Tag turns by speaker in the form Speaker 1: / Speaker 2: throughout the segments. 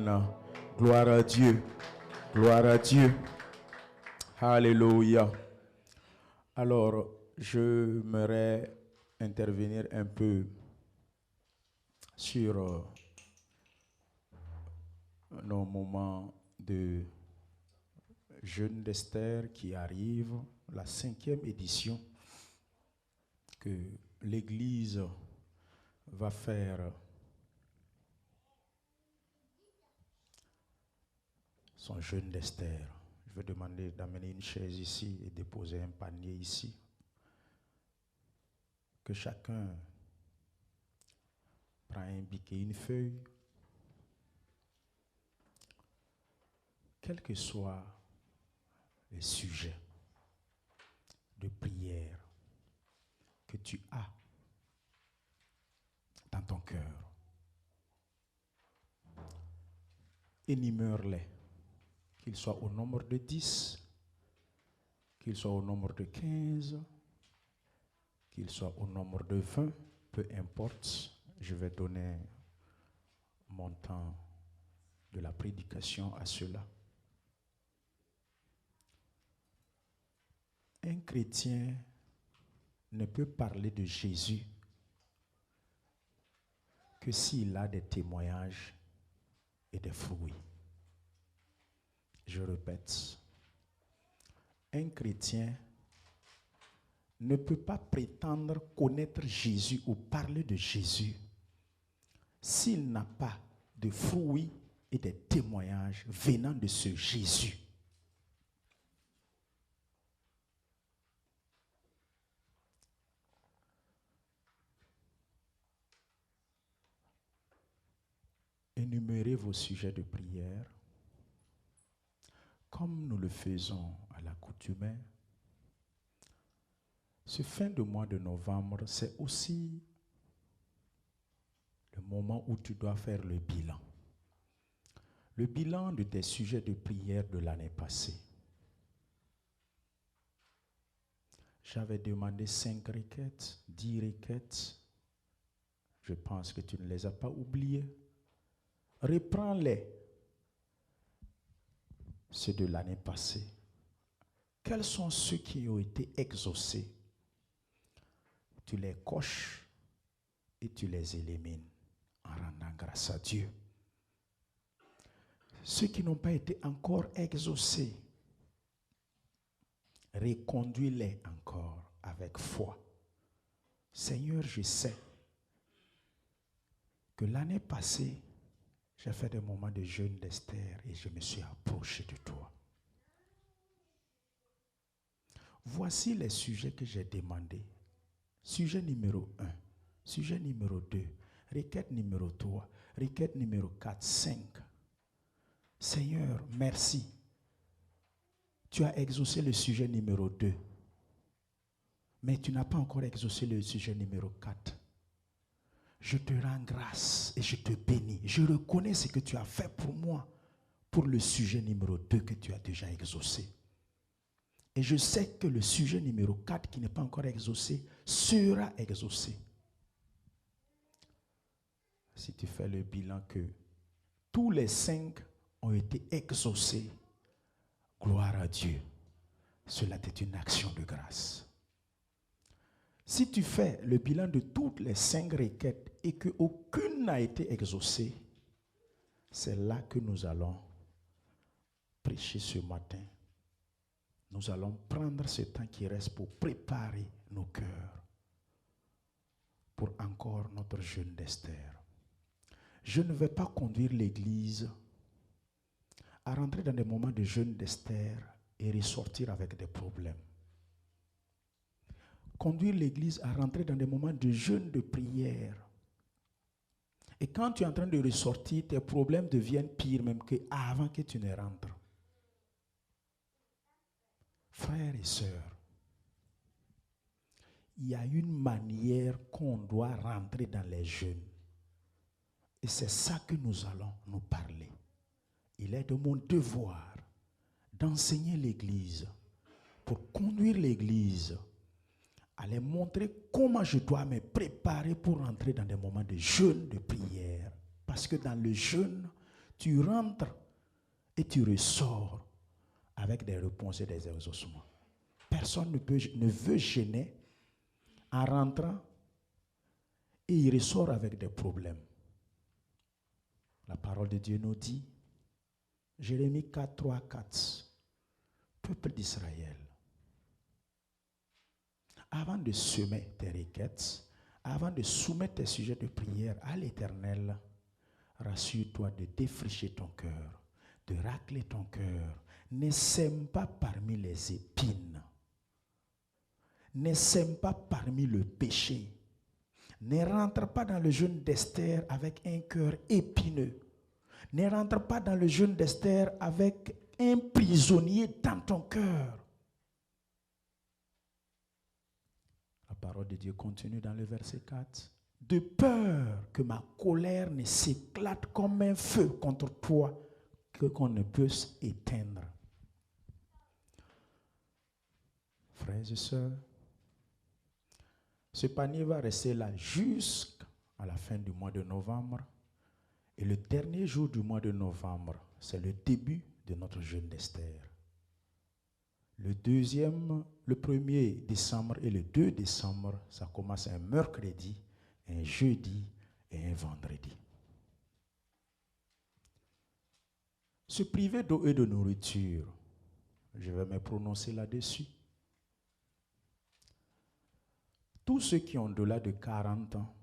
Speaker 1: Amen. Gloire à Dieu. Gloire à Dieu. Alléluia. Alors, j'aimerais intervenir un peu sur nos moments de jeûne d'Esther qui arrive, la 5e édition que l'Église va faire son jeûne d'Esther. Je vais demander d'amener une chaise ici et déposer un panier ici. Que chacun prend un bic et une feuille. Quel que soit le sujet de prière que tu as dans ton cœur, énumère-les, qu'ils soient au nombre de 10, qu'ils soient au nombre de 15, qu'ils soient au nombre de 20, peu importe, je vais donner mon temps de la prédication à cela. Un chrétien ne peut parler de Jésus que s'il a des témoignages et des fruits. Je répète, un chrétien ne peut pas prétendre connaître Jésus ou parler de Jésus s'il n'a pas de fruits et des témoignages venant de ce Jésus. Énumérez vos sujets de prière comme nous le faisons à l'accoutumée. Ce fin de mois de novembre, c'est aussi le moment où tu dois faire le bilan. Le bilan de tes sujets de prière de l'année passée. J'avais demandé 5 requêtes, 10 requêtes. Je pense que tu ne les as pas oubliées. Reprends-les. Ceux de l'année passée. Quels sont ceux qui ont été exaucés? Tu les coches et tu les élimines en rendant grâce à Dieu. Ceux qui n'ont pas été encore exaucés, reconduis-les encore avec foi. Seigneur, je sais que l'année passée, j'ai fait des moments de jeûne d'Esther et je me suis approché de toi. Voici les sujets que j'ai demandés. Sujet numéro 1, sujet numéro 2, requête numéro 3, requête numéro 4, 5. Seigneur, merci. Tu as exaucé le sujet numéro 2, mais tu n'as pas encore exaucé le sujet numéro 4. Je te rends grâce et je te bénis. Je reconnais ce que tu as fait pour moi, pour le sujet numéro 2 que tu as déjà exaucé. Et je sais que le sujet numéro 4 qui n'est pas encore exaucé sera exaucé. Si tu fais le bilan que tous les 5 ont été exaucés, gloire à Dieu. Cela est une action de grâce. Si tu fais le bilan de toutes les 5 requêtes et qu'aucune n'a été exaucée, c'est là que nous allons prêcher ce matin. Nous allons prendre ce temps qui reste pour préparer nos cœurs pour encore notre jeûne d'Esther. Je ne vais pas conduire l'Église à rentrer dans des moments de jeûne d'Esther et ressortir avec des problèmes. Conduire l'Église à rentrer dans des moments de jeûne de prière. Et quand tu es en train de ressortir, tes problèmes deviennent pires même qu'avant que tu ne rentres. Frères et sœurs, il y a une manière qu'on doit rentrer dans les jeûnes. Et c'est ça que nous allons nous parler. Il est de mon devoir d'enseigner l'Église, pour conduire l'Église, à les montrer comment je dois me préparer pour rentrer dans des moments de jeûne, de prière. Parce que dans le jeûne, Tu rentres et tu ressors avec des réponses et des exaucements. Personne ne veut gêner en rentrant et il ressort avec des problèmes. La parole de Dieu nous dit, Jérémie 4, 3, 4, peuple d'Israël, avant de semer tes requêtes, avant de soumettre tes sujets de prière à l'Éternel, rassure-toi de défricher ton cœur, de racler ton cœur. Ne sème pas parmi les épines. Ne sème pas parmi le péché. Ne rentre pas dans le jeûne d'Esther avec un cœur épineux. Ne rentre pas dans le jeûne d'Esther avec un prisonnier dans ton cœur. La parole de Dieu continue dans le verset 4. De peur que ma colère ne s'éclate comme un feu contre toi, qu'on ne puisse éteindre. Frères et sœurs, ce panier va rester là jusqu'à la fin du mois de novembre. Et le dernier jour du mois de novembre, c'est le début de notre jeûne d'Esther. Le 1er décembre et le 2 décembre, ça commence un mercredi, un jeudi et un vendredi. Se priver d'eau et de nourriture, je vais me prononcer là-dessus. Tous ceux qui ont au-delà de 40 ans,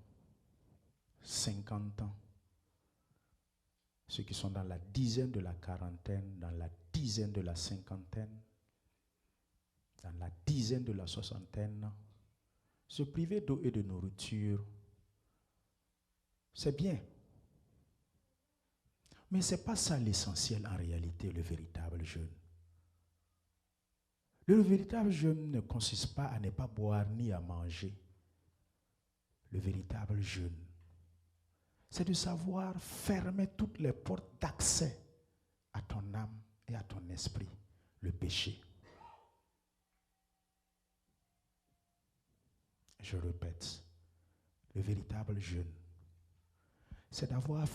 Speaker 1: 50 ans, ceux qui sont dans la dizaine de la quarantaine, dans la dizaine de la cinquantaine, dans la dizaine de la soixantaine, se priver d'eau et de nourriture, c'est bien. Mais ce n'est pas ça l'essentiel en réalité, le véritable jeûne. Le véritable jeûne ne consiste pas à ne pas boire ni à manger. Le véritable jeûne, c'est de savoir fermer toutes les portes d'accès à ton âme et à ton esprit, le péché. Je répète, le véritable jeûne, c'est d'avoir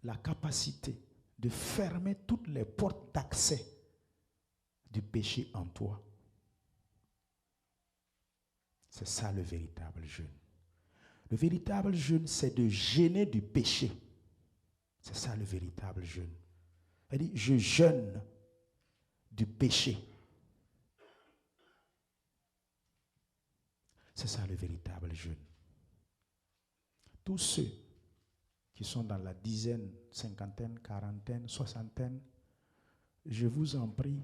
Speaker 1: la capacité de fermer toutes les portes d'accès du péché en toi. C'est ça le véritable jeûne. Le véritable jeûne, c'est de gêner du péché. C'est ça le véritable jeûne. Elle dit, je jeûne du péché. C'est ça le véritable jeûne. Tous ceux qui sont dans la dizaine, cinquantaine, quarantaine, soixantaine, je vous en prie,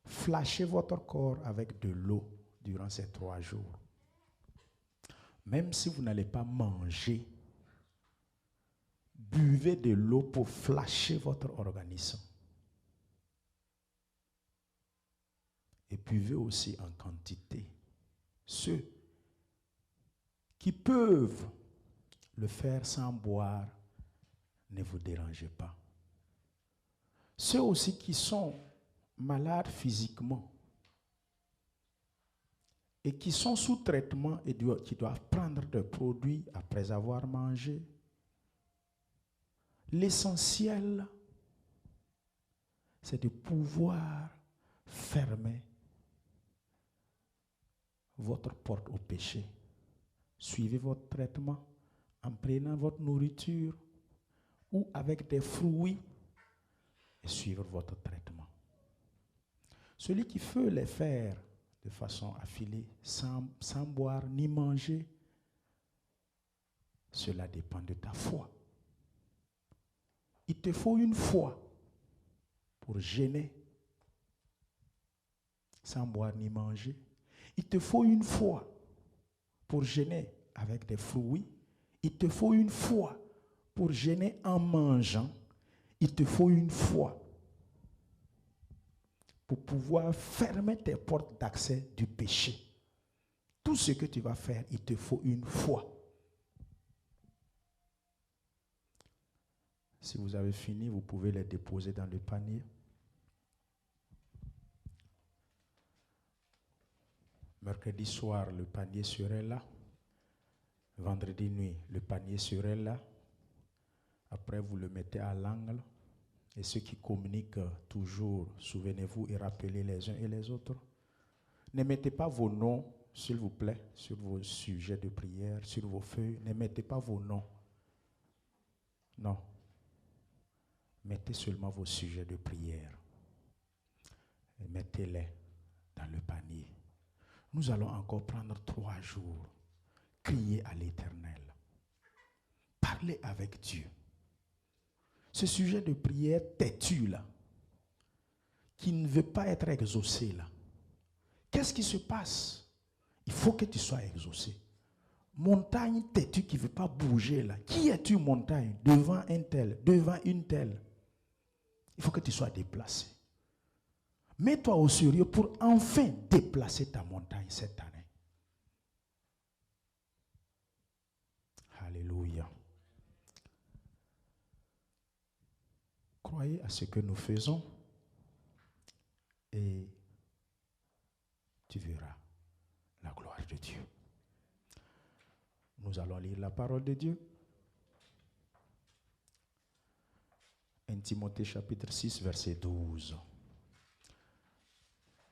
Speaker 1: flashez votre corps avec de l'eau durant ces 3 jours. Même si vous n'allez pas manger, buvez de l'eau pour flasher votre organisme. Et buvez aussi en quantité. Ceux qui peuvent le faire sans boire, ne vous dérangez pas. Ceux aussi qui sont malades physiquement et qui sont sous traitement et qui doivent prendre des produits après avoir mangé, l'essentiel, c'est de pouvoir fermer votre porte au péché. Suivez votre traitement en prenant votre nourriture ou avec des fruits et suivre votre traitement. Celui qui veut les faire de façon affilée, sans boire ni manger, cela dépend de ta foi. Il te faut une foi pour jeûner sans boire ni manger. Il te faut une foi pour jeûner avec des fruits. Il te faut une foi pour jeûner en mangeant. Il te faut une foi pour pouvoir fermer tes portes d'accès du péché. Tout ce que tu vas faire, il te faut une foi. Si vous avez fini, vous pouvez les déposer dans le panier. Mercredi soir, le panier serait là. Vendredi nuit, le panier serait là. Après, vous le mettez à l'angle. Et ceux qui communiquent toujours, souvenez-vous et rappelez les uns et les autres. Ne mettez pas vos noms, s'il vous plaît, sur vos sujets de prière, sur vos feuilles. Ne mettez pas vos noms. Non. Mettez seulement vos sujets de prière. Et mettez-les dans le panier. Nous allons encore prendre 3 jours. Crier à l'Éternel. Parler avec Dieu. Ce sujet de prière têtu là, qui ne veut pas être exaucé là, qu'est-ce qui se passe? Il faut que tu sois exaucé. Montagne têtue qui ne veut pas bouger là. Qui es-tu montagne? Devant un tel, devant une telle. Il faut que tu sois déplacé. Mets-toi au sérieux pour enfin déplacer ta montagne cette année. Alléluia. Croyez à ce que nous faisons et tu verras la gloire de Dieu. Nous allons lire la parole de Dieu. 1 Timothée chapitre 6, verset 12.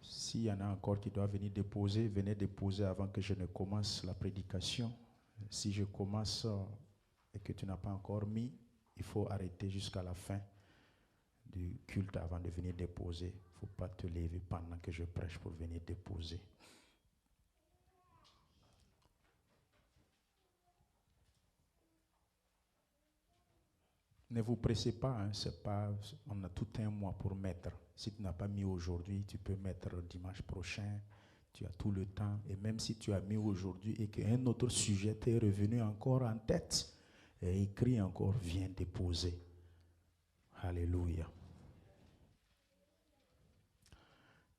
Speaker 1: S'il y en a encore qui doivent venir déposer, venez déposer avant que je ne commence la prédication. Si je commence et que tu n'as pas encore mis, il faut arrêter jusqu'à la fin du culte avant de venir déposer. Il ne faut pas te lever pendant que je prêche pour venir déposer. Ne vous pressez pas, hein, c'est pas, on a tout un mois pour mettre. Si tu n'as pas mis aujourd'hui, tu peux mettre dimanche prochain. Tu as tout le temps. Et même si tu as mis aujourd'hui et qu'un autre sujet t'est revenu encore en tête, et écrit encore, viens déposer. Alléluia.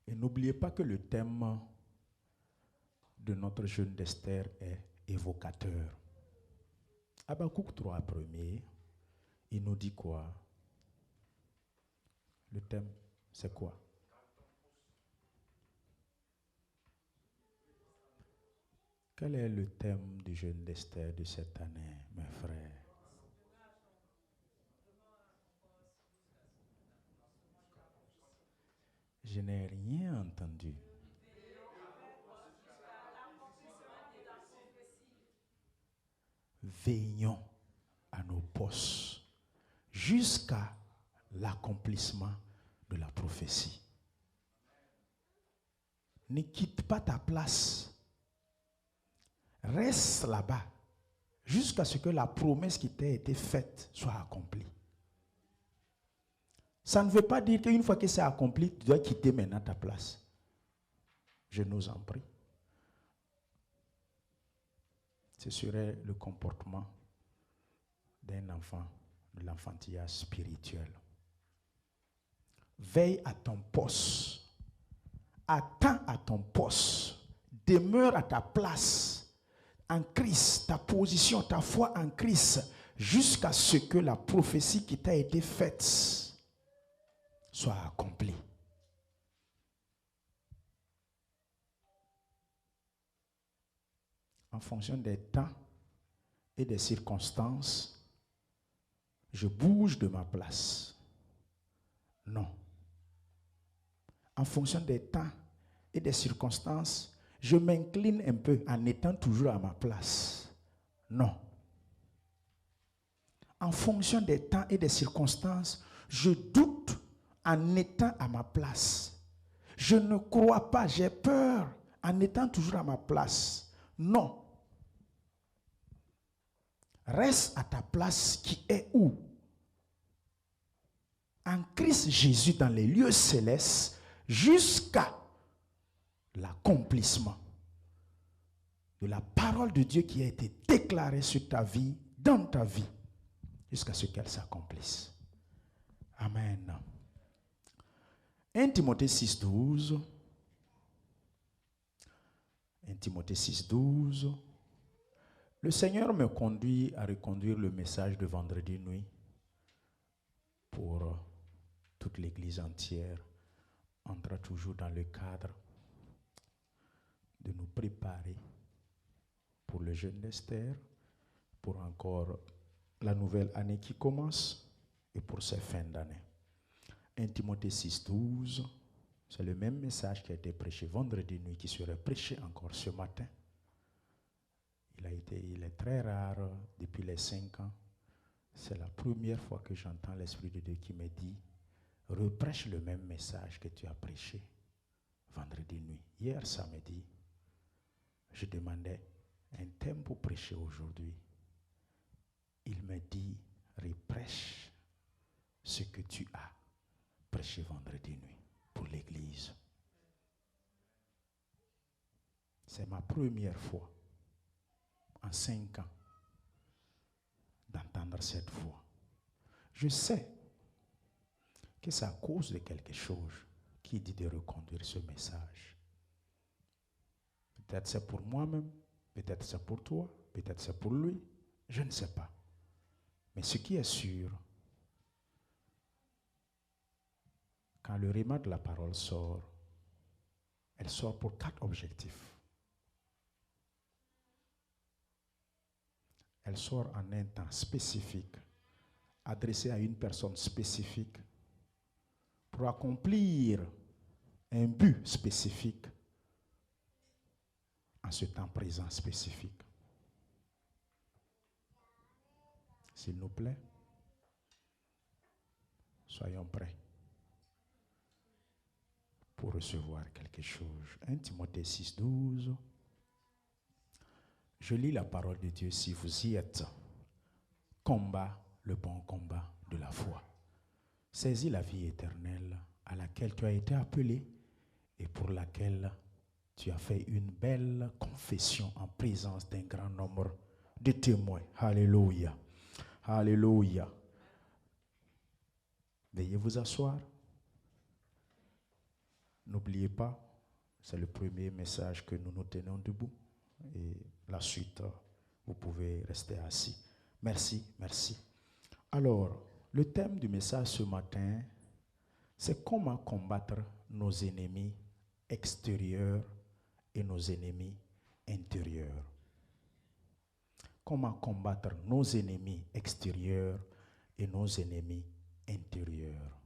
Speaker 1: Et n'oubliez pas que le thème de notre jeûne d'Esther est évocateur. Habakkuk 3 premier, il nous dit quoi? Le thème, c'est quoi? Quel est le thème du jeûne d'Esther de cette année, mes frères? Je n'ai rien entendu. Veillons à nos postes jusqu'à l'accomplissement de la prophétie. Ne quitte pas ta place. Reste là-bas jusqu'à ce que la promesse qui t'a été faite soit accomplie. Ça ne veut pas dire qu'une fois que c'est accompli, tu dois quitter maintenant ta place. Je nous en prie. Ce serait le comportement d'un enfant, de l'enfantillage spirituel. Veille à ton poste. Attends à ton poste. Demeure à ta place en Christ, ta position, ta foi en Christ, jusqu'à ce que la prophétie qui t'a été faite soit accomplie. En fonction des temps et des circonstances, je bouge de ma place. Non. En fonction des temps et des circonstances, je m'incline un peu en étant toujours à ma place. Non. En fonction des temps et des circonstances, je doute en étant à ma place. Je ne crois pas, j'ai peur en étant toujours à ma place. Non. Reste à ta place qui est où? En Christ Jésus dans les lieux célestes jusqu'à l'accomplissement de la parole de Dieu qui a été déclarée sur ta vie, dans ta vie, jusqu'à ce qu'elle s'accomplisse. Amen. 1 Timothée 6,12. 1 Timothée 6,12. Le Seigneur me conduit à reconduire le message de vendredi nuit pour toute l'Église entière. Entra toujours dans le cadre de nous préparer pour le jeûne d'Esther, pour encore la nouvelle année qui commence et pour ces fins d'année. 1 Timothée 6, 12, c'est le même message qui a été prêché vendredi nuit, qui serait prêché encore ce matin. Il est très rare depuis les 5 ans. C'est la première fois que j'entends l'Esprit de Dieu qui me dit « Reprêche le même message que tu as prêché vendredi nuit. » Hier samedi, je demandais un thème pour prêcher aujourd'hui. Il me dit « Reprêche ce que tu as prêché vendredi nuit pour l'Église. » C'est ma première fois en 5 ans d'entendre cette voix. Je sais que c'est à cause de quelque chose qui dit de reconduire ce message. Peut-être c'est pour moi-même, peut-être c'est pour toi, peut-être c'est pour lui, je ne sais pas. Mais ce qui est sûr, quand le rhéma de la parole sort, elle sort pour 4 objectifs. Elle sort en un temps spécifique, adressée à une personne spécifique, pour accomplir un but spécifique en ce temps présent spécifique. S'il nous plaît, soyons prêts pour recevoir quelque chose. 1 Timothée 6, 12. Je lis la parole de Dieu si vous y êtes. Combat le bon combat de la foi. Saisis la vie éternelle à laquelle tu as été appelé et pour laquelle tu as fait une belle confession en présence d'un grand nombre de témoins. Alléluia. Alléluia. Veuillez vous asseoir. N'oubliez pas, c'est le premier message que nous nous tenons debout. Et la suite, vous pouvez rester assis. Merci, merci. Alors, le thème du message ce matin, c'est comment combattre nos ennemis extérieurs et nos ennemis intérieurs. Comment combattre nos ennemis extérieurs et nos ennemis intérieurs.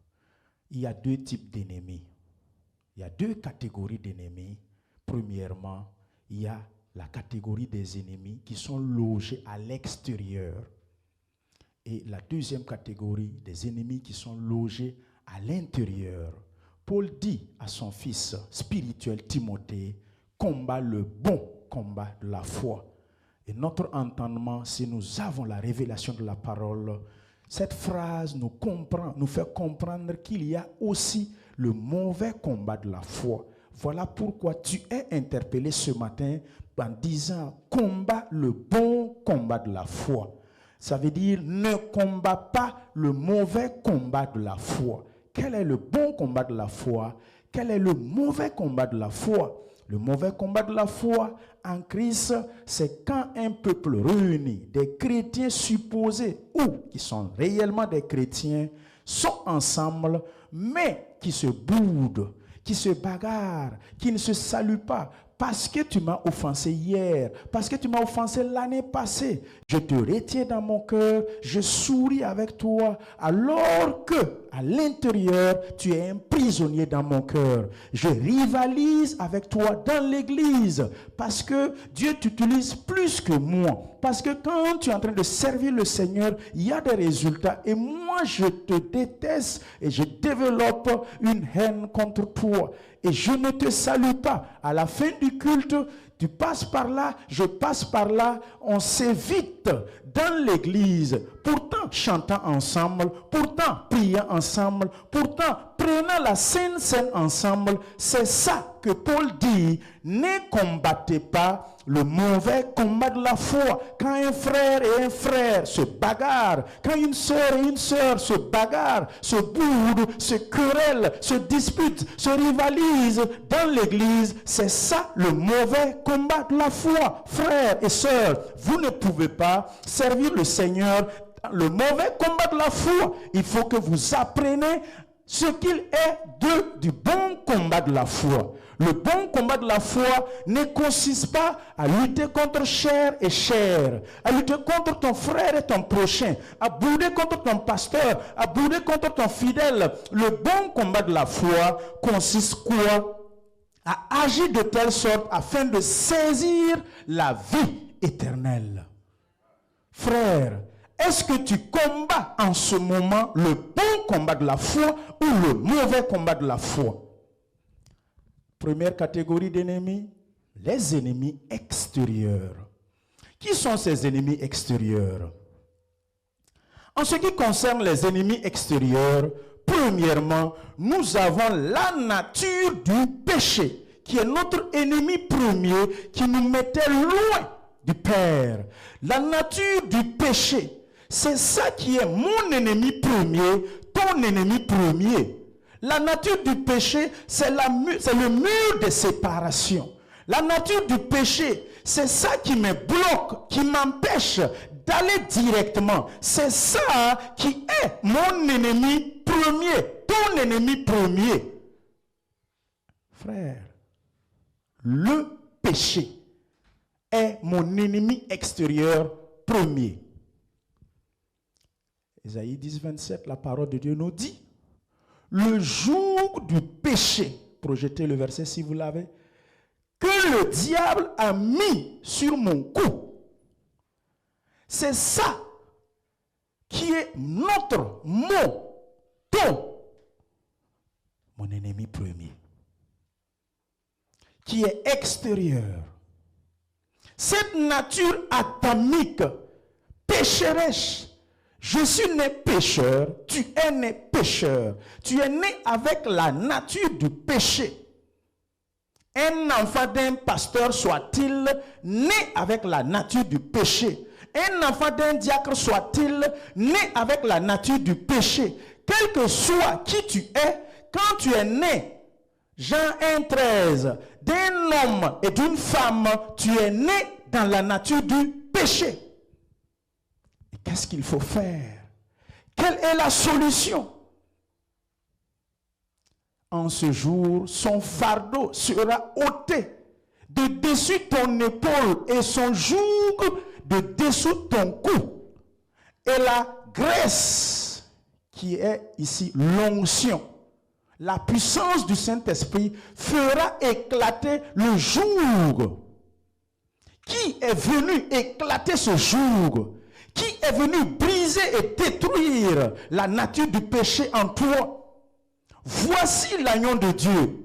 Speaker 1: Il y a 2 types d'ennemis. Il y a 2 catégories d'ennemis. Premièrement, il y a la catégorie des ennemis qui sont logés à l'extérieur. Et la deuxième catégorie des ennemis qui sont logés à l'intérieur. Paul dit à son fils spirituel Timothée, combat le bon combat de la foi. Et notre entendement, si nous avons la révélation de la parole, cette phrase nous fait comprendre qu'il y a aussi le mauvais combat de la foi. Voilà pourquoi tu es interpellé ce matin en disant combat le bon combat de la foi. Ça veut dire ne combat pas le mauvais combat de la foi. Quel est le bon combat de la foi? Quel est le mauvais combat de la foi? Le mauvais combat de la foi en Christ, c'est quand un peuple réuni, des chrétiens supposés ou qui sont réellement des chrétiens, sont ensemble, mais qui se boudent, qui se bagarrent, qui ne se saluent pas. Parce que tu m'as offensé hier, parce que tu m'as offensé l'année passée, je te retiens dans mon cœur, je souris avec toi, alors que à l'intérieur, tu es un prisonnier dans mon cœur. Je rivalise avec toi dans l'église, parce que Dieu t'utilise plus que moi. Parce que quand tu es en train de servir le Seigneur, il y a des résultats. Et moi, je te déteste et je développe une haine contre toi. Et je ne te salue pas. À la fin du culte, tu passes par là, je passe par là, on s'évite dans l'église, pourtant chantant ensemble, pourtant priant ensemble, pourtant prenant la Sainte Seine ensemble. C'est ça que Paul dit, ne combattez pas le mauvais combat de la foi. Quand un frère et un frère se bagarrent, quand une sœur et une sœur se bagarrent, se boudent, se querellent, se disputent, se rivalisent dans l'église, c'est ça le mauvais combat de la foi. Frères et sœurs, vous ne pouvez pas servir le Seigneur. Le mauvais combat de la foi, il faut que vous appreniez ce qu'il est du bon combat de la foi. Le bon combat de la foi ne consiste pas à lutter contre chair et chair, à lutter contre ton frère et ton prochain, à bouder contre ton pasteur, à bouder contre ton fidèle. Le bon combat de la foi consiste quoi? À agir de telle sorte afin de saisir la vie éternelle. Frère, est-ce que tu combats en ce moment le bon combat de la foi ou le mauvais combat de la foi? Première catégorie d'ennemis, les ennemis extérieurs. Qui sont ces ennemis extérieurs? En ce qui concerne les ennemis extérieurs, premièrement, nous avons la nature du péché, qui est notre ennemi premier, qui nous mettait loin du Père. La nature du péché, c'est ça qui est mon ennemi premier, ton ennemi premier. La nature du péché, c'est le mur de séparation. La nature du péché, c'est ça qui me bloque, qui m'empêche d'aller directement. C'est ça qui est mon ennemi premier, ton ennemi premier. Frère, le péché est mon ennemi extérieur premier. Ésaïe 10, 27, la parole de Dieu nous dit: le joug du péché, projetez le verset si vous l'avez, que le diable a mis sur mon cou. C'est ça qui est notre mon ennemi premier, qui est extérieur. Cette nature atomique, pécheresse. Je suis né pécheur, tu es né pécheur. Tu es né avec la nature du péché. Un enfant d'un pasteur soit-il né avec la nature du péché. Un enfant d'un diacre soit-il né avec la nature du péché. Quel que soit qui tu es, quand tu es né, Jean 1,13, d'un homme et d'une femme, tu es né dans la nature du péché. Qu'est-ce qu'il faut faire? Quelle est la solution? En ce jour, son fardeau sera ôté de dessus ton épaule et son joug de dessous ton cou. Et la graisse qui est ici l'onction, la puissance du Saint-Esprit fera éclater le joug. Qui est venu éclater ce joug? Qui est venu briser et détruire la nature du péché en toi? Voici l'agneau de Dieu.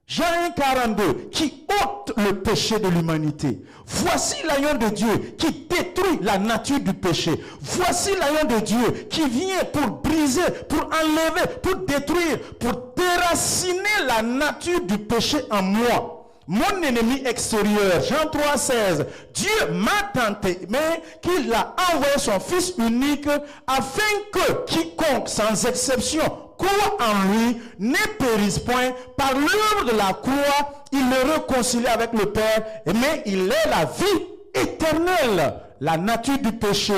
Speaker 1: Jean 1,42, qui ôte le péché de l'humanité. Voici l'agneau de Dieu qui détruit la nature du péché. Voici l'agneau de Dieu qui vient pour briser, pour enlever, pour détruire, pour déraciner la nature du péché en moi. Mon ennemi extérieur, Jean 3,16, Dieu m'a tant aimé qu'il a envoyé son Fils unique afin que quiconque, sans exception, croit en lui, ne périsse point. Par l'œuvre de la croix, il est réconcilié avec le Père, mais il est la vie éternelle. La nature du péché,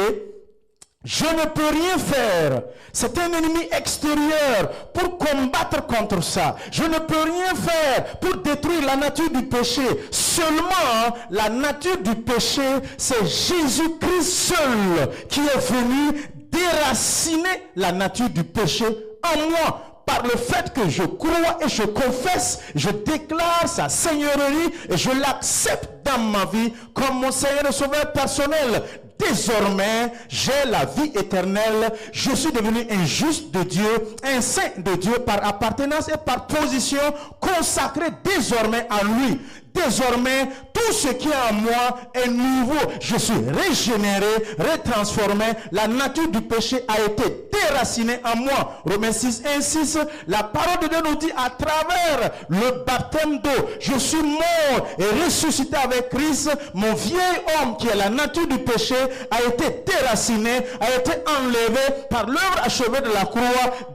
Speaker 1: je ne peux rien faire. C'est un ennemi extérieur pour combattre contre ça. Je ne peux rien faire pour détruire la nature du péché. Seulement, la nature du péché, c'est Jésus-Christ seul qui est venu déraciner la nature du péché en moi. Par le fait que je crois et je confesse, je déclare sa seigneurie et je l'accepte dans ma vie comme mon Seigneur et Sauveur personnel. Désormais, j'ai la vie éternelle. Je suis devenu un juste de Dieu, un saint de Dieu par appartenance et par position, consacré désormais à lui. Désormais, tout ce qui est en moi est nouveau. Je suis régénéré, retransformé. La nature du péché a été déracinée en moi. Romains 6, 1, 6, la parole de Dieu nous dit à travers le baptême d'eau, je suis mort et ressuscité avec Christ. Mon vieil homme qui est la nature du péché a été déraciné, a été enlevé par l'œuvre achevée de la croix.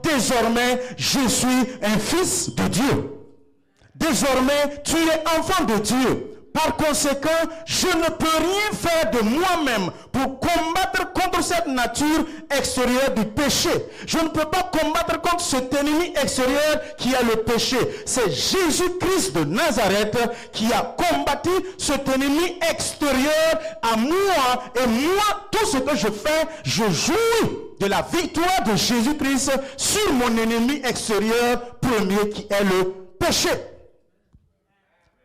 Speaker 1: Désormais, je suis un fils de Dieu. Désormais, tu es enfant de Dieu. Par conséquent, je ne peux rien faire de moi-même pour combattre contre cette nature extérieure du péché. Je ne peux pas combattre contre cet ennemi extérieur qui est le péché. C'est Jésus-Christ de Nazareth qui a combattu cet ennemi extérieur à moi. Et moi, tout ce que je fais, je jouis de la victoire de Jésus-Christ sur mon ennemi extérieur premier qui est le péché.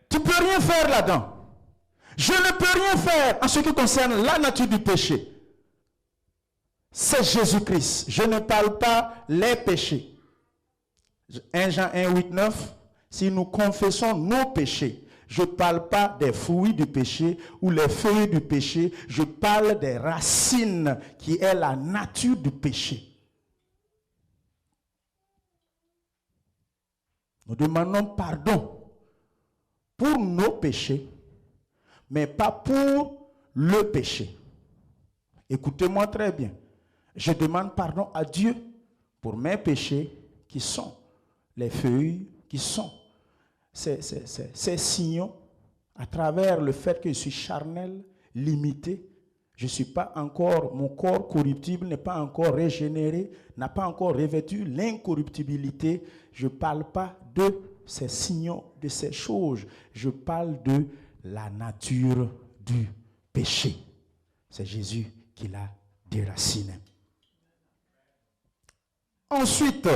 Speaker 1: Tu ne peux rien faire là-dedans. Je ne peux rien faire en ce qui concerne la nature du péché. C'est Jésus-Christ. Je ne parle pas les péchés. 1 Jean 1, 8, 9. Si nous confessons nos péchés, je ne parle pas des fruits du péché ou les feuilles du péché. Je parle des racines qui est la nature du péché. Nous demandons pardon pour nos péchés, mais pas pour le péché. Écoutez-moi très bien. Je demande pardon à Dieu pour mes péchés qui sont les feuilles, qui sont ces signaux à travers le fait que je suis charnel, limité. Je ne suis pas encore, mon corps corruptible n'est pas encore régénéré, n'a pas encore revêtu l'incorruptibilité. Je ne parle pas de ces signaux, de ces choses. Je parle de la nature du péché. C'est Jésus qui l'a déraciné. Ensuite,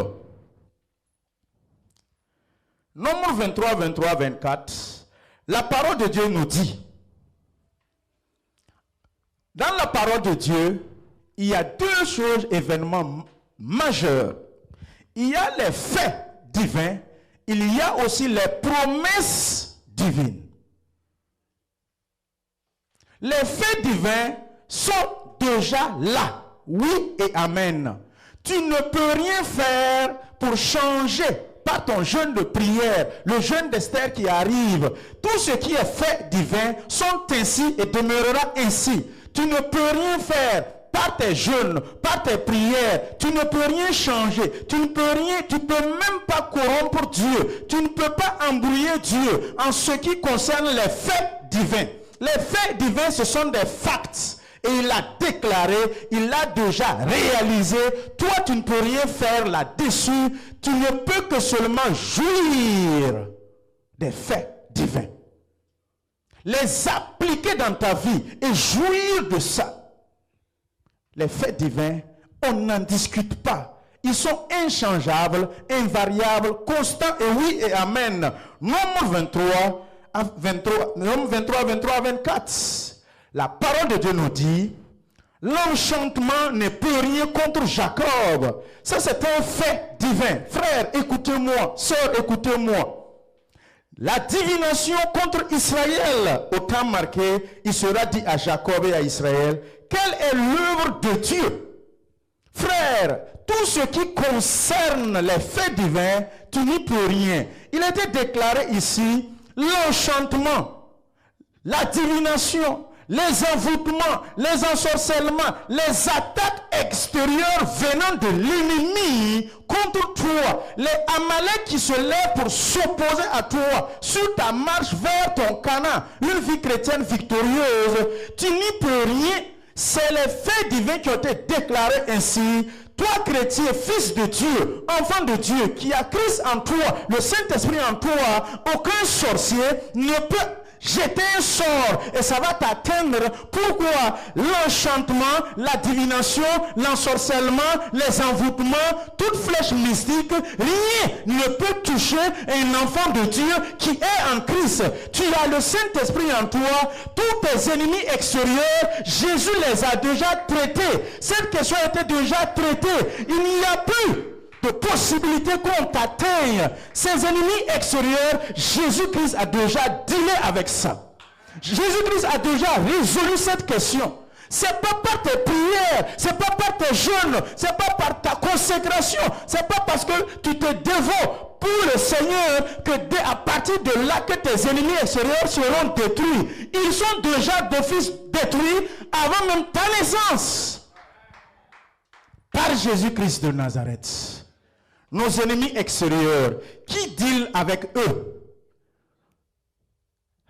Speaker 1: Nombre 23, 23, 24, la parole de Dieu nous dit, dans la parole de Dieu, il y a deux choses, événements majeurs. Il y a les faits divins, il y a aussi les promesses divines. Les faits divins sont déjà là. Oui et amen. Tu ne peux rien faire pour changer par ton jeûne de prière, le jeûne d'Esther qui arrive. Tout ce qui est fait divin sont ainsi et demeurera ainsi. Tu ne peux rien faire par tes jeûnes, par tes prières. Tu ne peux rien changer. Tu ne peux rien, tu ne peux même pas corrompre Dieu. Tu ne peux pas embrouiller Dieu en ce qui concerne les faits divins. Les faits divins, ce sont des facts. Et il a déclaré, il l'a déjà réalisé. Toi, tu ne peux rien faire là-dessus. Tu ne peux que seulement jouir des faits divins. Les appliquer dans ta vie et jouir de ça. Les faits divins, on n'en discute pas. Ils sont inchangeables, invariables, constants et oui et amen. Nombre 23, 24. La parole de Dieu nous dit, l'enchantement ne peut rien contre Jacob. Ça, c'est un fait divin. Frère, écoutez-moi. Sœur, écoutez-moi. La divination contre Israël, au temps marqué, il sera dit à Jacob et à Israël, quelle est l'œuvre de Dieu? Frère, tout ce qui concerne les faits divins, tu n'y peux rien. Il était déclaré ici, l'enchantement, la divination, les envoûtements, les ensorcellements, les attaques extérieures venant de l'ennemi contre toi, les Amalek qui se lèvent pour s'opposer à toi sur ta marche vers ton Canaan, une vie chrétienne victorieuse, tu n'y peux rien. C'est les faits divins qui ont été déclarés ainsi. Toi, chrétien, fils de Dieu, enfant de Dieu, qui a Christ en toi, le Saint-Esprit en toi, aucun sorcier ne peut jeter un sort et ça va t'atteindre. Pourquoi? L'enchantement, la divination, l'ensorcellement, les envoûtements, toute flèche mystique, rien ne peut toucher un enfant de Dieu qui est en Christ. Tu as le Saint-Esprit en toi, tous tes ennemis extérieurs, Jésus les a déjà traités. Cette question a été déjà traitée. Il n'y a plus de possibilité qu'on t'atteigne. Ces ennemis extérieurs, Jésus-Christ a déjà dealé avec ça. Jésus-Christ a déjà résolu cette question. C'est pas par tes prières, c'est pas par tes jeûnes, c'est pas par ta consécration, c'est pas parce que tu te dévotes pour le Seigneur que à partir de là que tes ennemis extérieurs seront détruits. Ils sont déjà d'office détruits avant même ta naissance. Par Jésus-Christ de Nazareth. Nos ennemis extérieurs, qui deal avec eux?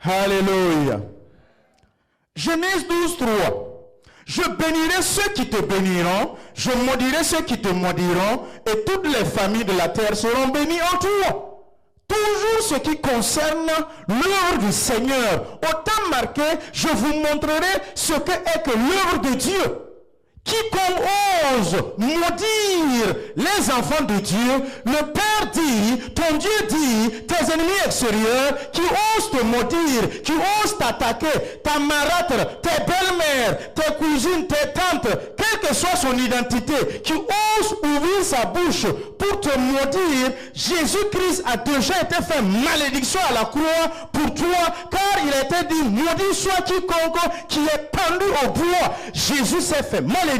Speaker 1: Alléluia. Genèse 12, 3. Je bénirai ceux qui te béniront, je maudirai ceux qui te maudiront, et toutes les familles de la terre seront bénies en toi. Toujours ce qui concerne l'œuvre du Seigneur. Autant marqué, je vous montrerai ce que est que l'œuvre de Dieu. Quiconque ose maudire les enfants de Dieu, le Père dit, ton Dieu dit, tes ennemis extérieurs qui osent te maudire, qui osent t'attaquer, ta marâtre, tes belles-mères, tes cousines, tes tantes, quelle que soit son identité, qui ose ouvrir sa bouche pour te maudire, Jésus-Christ a déjà été fait malédiction à la croix pour toi, car il a été dit, maudit soit quiconque qui est pendu au bois. Jésus s'est fait malédiction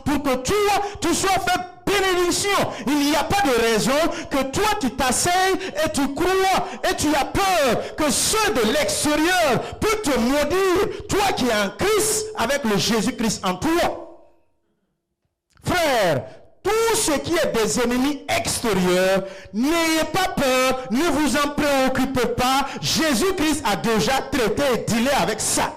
Speaker 1: pour que toi, tu sois fait bénédiction. Il n'y a pas de raison que toi, tu t'asseyes et tu crois et tu as peur que ceux de l'extérieur peuvent te maudire. Toi qui es en Christ avec le Jésus-Christ en toi. Frère, tout ce qui est des ennemis extérieurs, n'ayez pas peur, ne vous en préoccupez pas. Jésus-Christ a déjà traité et dealé avec ça.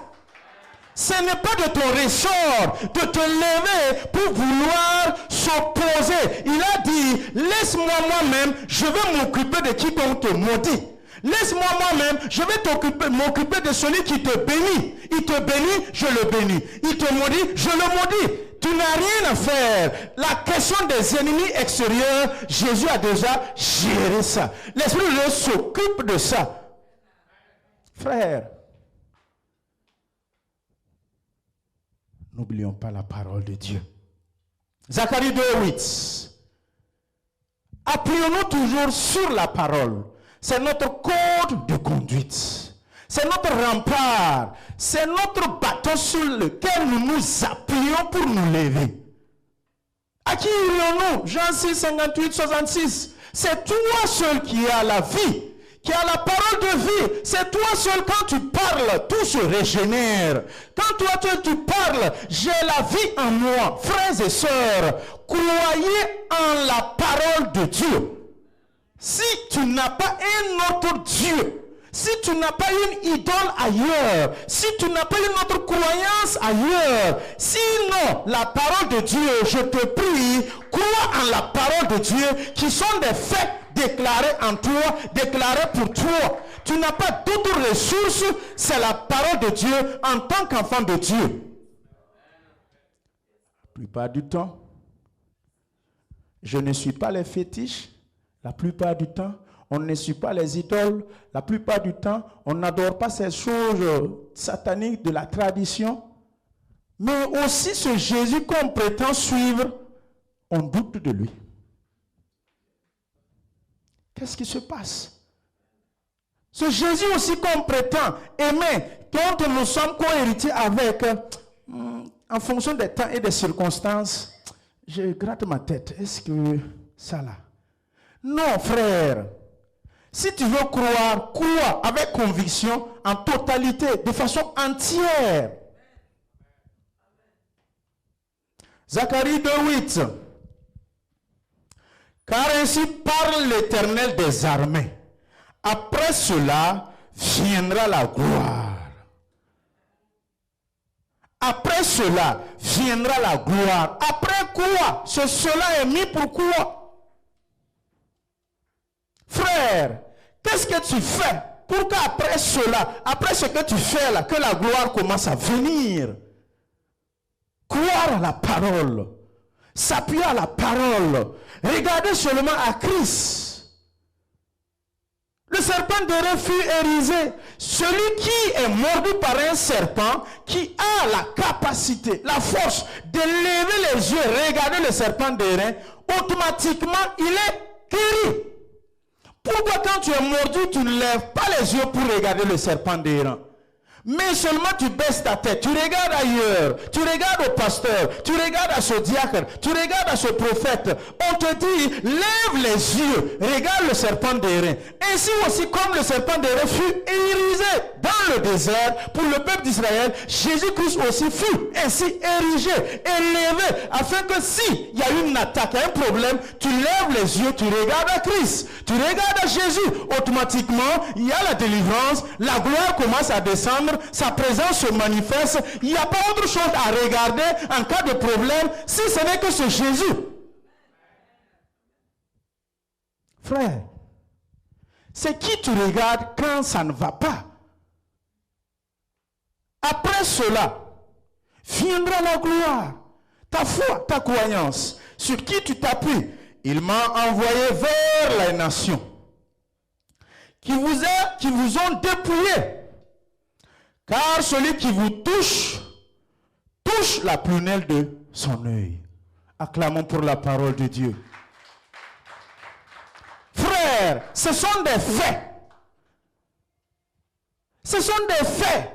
Speaker 1: Ce n'est pas de ton ressort de te lever pour vouloir s'opposer. Il a dit, laisse-moi moi-même, je vais m'occuper de quiconque te maudit. Laisse-moi moi-même, je vais m'occuper de celui qui te bénit. Il te bénit, je le bénis. Il te maudit, je le maudis. Tu n'as rien à faire. La question des ennemis extérieurs, Jésus a déjà géré ça. L'Esprit de Dieu s'occupe de ça. Frère, n'oublions pas la parole de Dieu. Zacharie 2:8. Appuyons-nous toujours sur la parole. C'est notre code de conduite. C'est notre rempart. C'est notre bâton sur lequel nous nous appuyons pour nous lever. À qui irions-nous? Jean 6, 58, 66. C'est toi seul qui as la vie, qui a la parole de vie. C'est toi seul, quand tu parles, tout se régénère. Quand toi tu parles, j'ai la vie en moi. Frères et sœurs, croyez en la parole de Dieu. Si tu n'as pas un autre Dieu, si tu n'as pas une idole ailleurs, si tu n'as pas une autre croyance ailleurs, sinon la parole de Dieu, je te prie, crois en la parole de Dieu qui sont des faits déclarés en toi, déclarés pour toi. Tu n'as pas d'autres ressources, c'est la parole de Dieu en tant qu'enfant de Dieu. La plupart du temps, je ne suis pas les fétiches. La plupart du temps, on ne suit pas les idoles. La plupart du temps, on n'adore pas ces choses sataniques de la tradition. Mais aussi ce Jésus qu'on prétend suivre, on doute de lui. Qu'est-ce qui se passe? Ce Jésus aussi qu'on prétend aimer, dont nous sommes co-héritiers avec, en fonction des temps et des circonstances, je gratte ma tête. Est-ce que ça là? Non, frère. Si tu veux croire, crois avec conviction, en totalité, de façon entière. Zacharie 2:8. Car ainsi parle l'Éternel des armées. Après cela viendra la gloire. Après cela viendra la gloire. Après quoi? Cela est mis pour quoi? Frère, qu'est-ce que tu fais pour qu'après cela, après ce que tu fais là, que la gloire commence à venir? Croire à la parole, s'appuyer à la parole, regarder seulement à Christ. Le serpent d'airain fut érisé. Celui qui est mordu par un serpent, qui a la capacité, la force de lever les yeux, regarder le serpent d'airain, automatiquement il est guéri. Pourquoi quand tu es mordu, tu ne lèves pas les yeux pour regarder le serpent d'airain? Mais seulement tu baisses ta tête, tu regardes ailleurs, tu regardes au pasteur, tu regardes à ce diacre, tu regardes à ce prophète. On te dit, lève les yeux, regarde le serpent d'airain. Ainsi aussi comme le serpent de refus fut érigé dans le désert pour le peuple d'Israël, Jésus-Christ aussi fut ainsi érigé, élevé, afin que si il y a une attaque, il y a un problème, tu lèves les yeux, tu regardes à Christ, tu regardes à Jésus, automatiquement, il y a la délivrance, la gloire commence à descendre, sa présence se manifeste, il n'y a pas autre chose à regarder en cas de problème, si ce n'est que ce Jésus. Frère, c'est qui tu regardes quand ça ne va pas. Après cela, viendra la gloire, ta foi, ta croyance, sur qui tu t'appuies. Il m'a envoyé vers les nations qui vous ont dépouillé. Car celui qui vous touche, touche la prunelle de son œil. Acclamons pour la parole de Dieu. Frères, ce sont des faits. Ce sont des faits.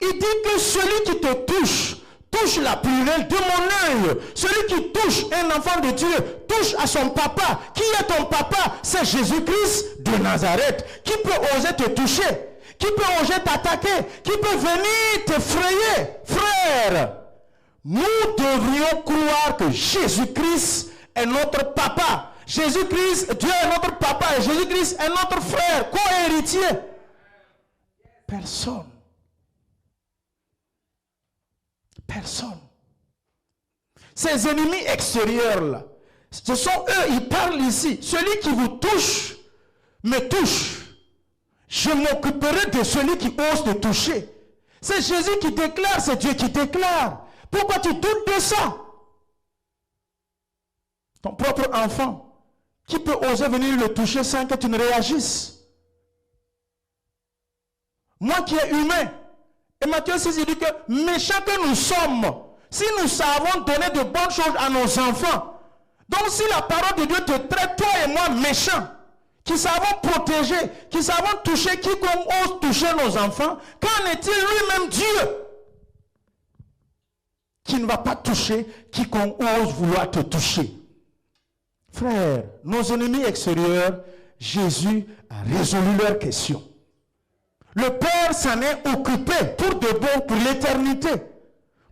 Speaker 1: Il dit que celui qui te touche, touche la prunelle de mon œil. Celui qui touche un enfant de Dieu, touche à son papa. Qui est ton papa? C'est Jésus-Christ de Nazareth. Qui peut oser te toucher? Qui peut oser t'attaquer? Qui peut venir t'effrayer? Frère, nous devrions croire que Jésus-Christ est notre papa. Jésus-Christ, Dieu est notre papa et Jésus-Christ est notre frère, co-héritier. Personne. Personne. Ces ennemis extérieurs-là, ce sont eux, ils parlent ici. Celui qui vous touche, me touche. Je m'occuperai de celui qui ose te toucher. C'est Jésus qui déclare, c'est Dieu qui déclare. Pourquoi tu doutes de ça? Ton propre enfant, qui peut oser venir le toucher sans que tu ne réagisses? Moi qui est humain, et Matthieu 6 dit que méchants que nous sommes, si nous savons donner de bonnes choses à nos enfants, donc si la parole de Dieu te traite, toi et moi, méchants, qui savons protéger, qui savons toucher quiconque ose toucher nos enfants, qu'en est-il lui-même Dieu qui ne va pas toucher quiconque ose vouloir te toucher? Frères, nos ennemis extérieurs, Jésus a résolu leur question. Le Père s'en est occupé pour de bon, pour l'éternité.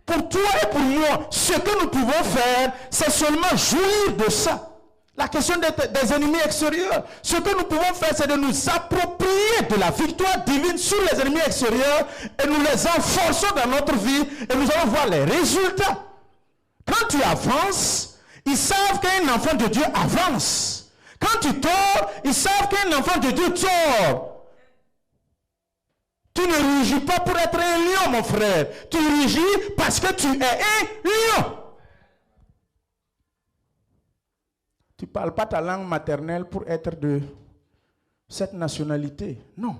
Speaker 1: Pour toi et pour moi, ce que nous pouvons faire, c'est seulement jouir de ça. La question des ennemis extérieurs, ce que nous pouvons faire, c'est de nous approprier de la victoire divine sur les ennemis extérieurs et nous les enforçons dans notre vie et nous allons voir les résultats. Quand tu avances, ils savent qu'un enfant de Dieu avance. Quand tu tords, ils savent qu'un enfant de Dieu tord. Tu ne rugis pas pour être un lion, mon frère. Tu rugis parce que tu es un lion. Tu ne parles pas ta langue maternelle pour être de cette nationalité. Non.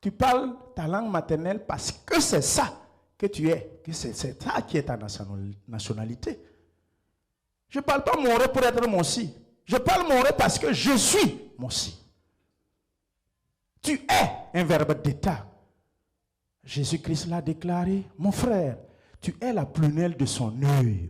Speaker 1: Tu parles ta langue maternelle parce que c'est ça que tu es. Que c'est ça qui est ta nationalité. Je ne parle pas Moré pour être Mossi. Je parle Moré parce que je suis Mossi. Tu es un verbe d'état. Jésus-Christ l'a déclaré. Mon frère, tu es la prunelle de son œil.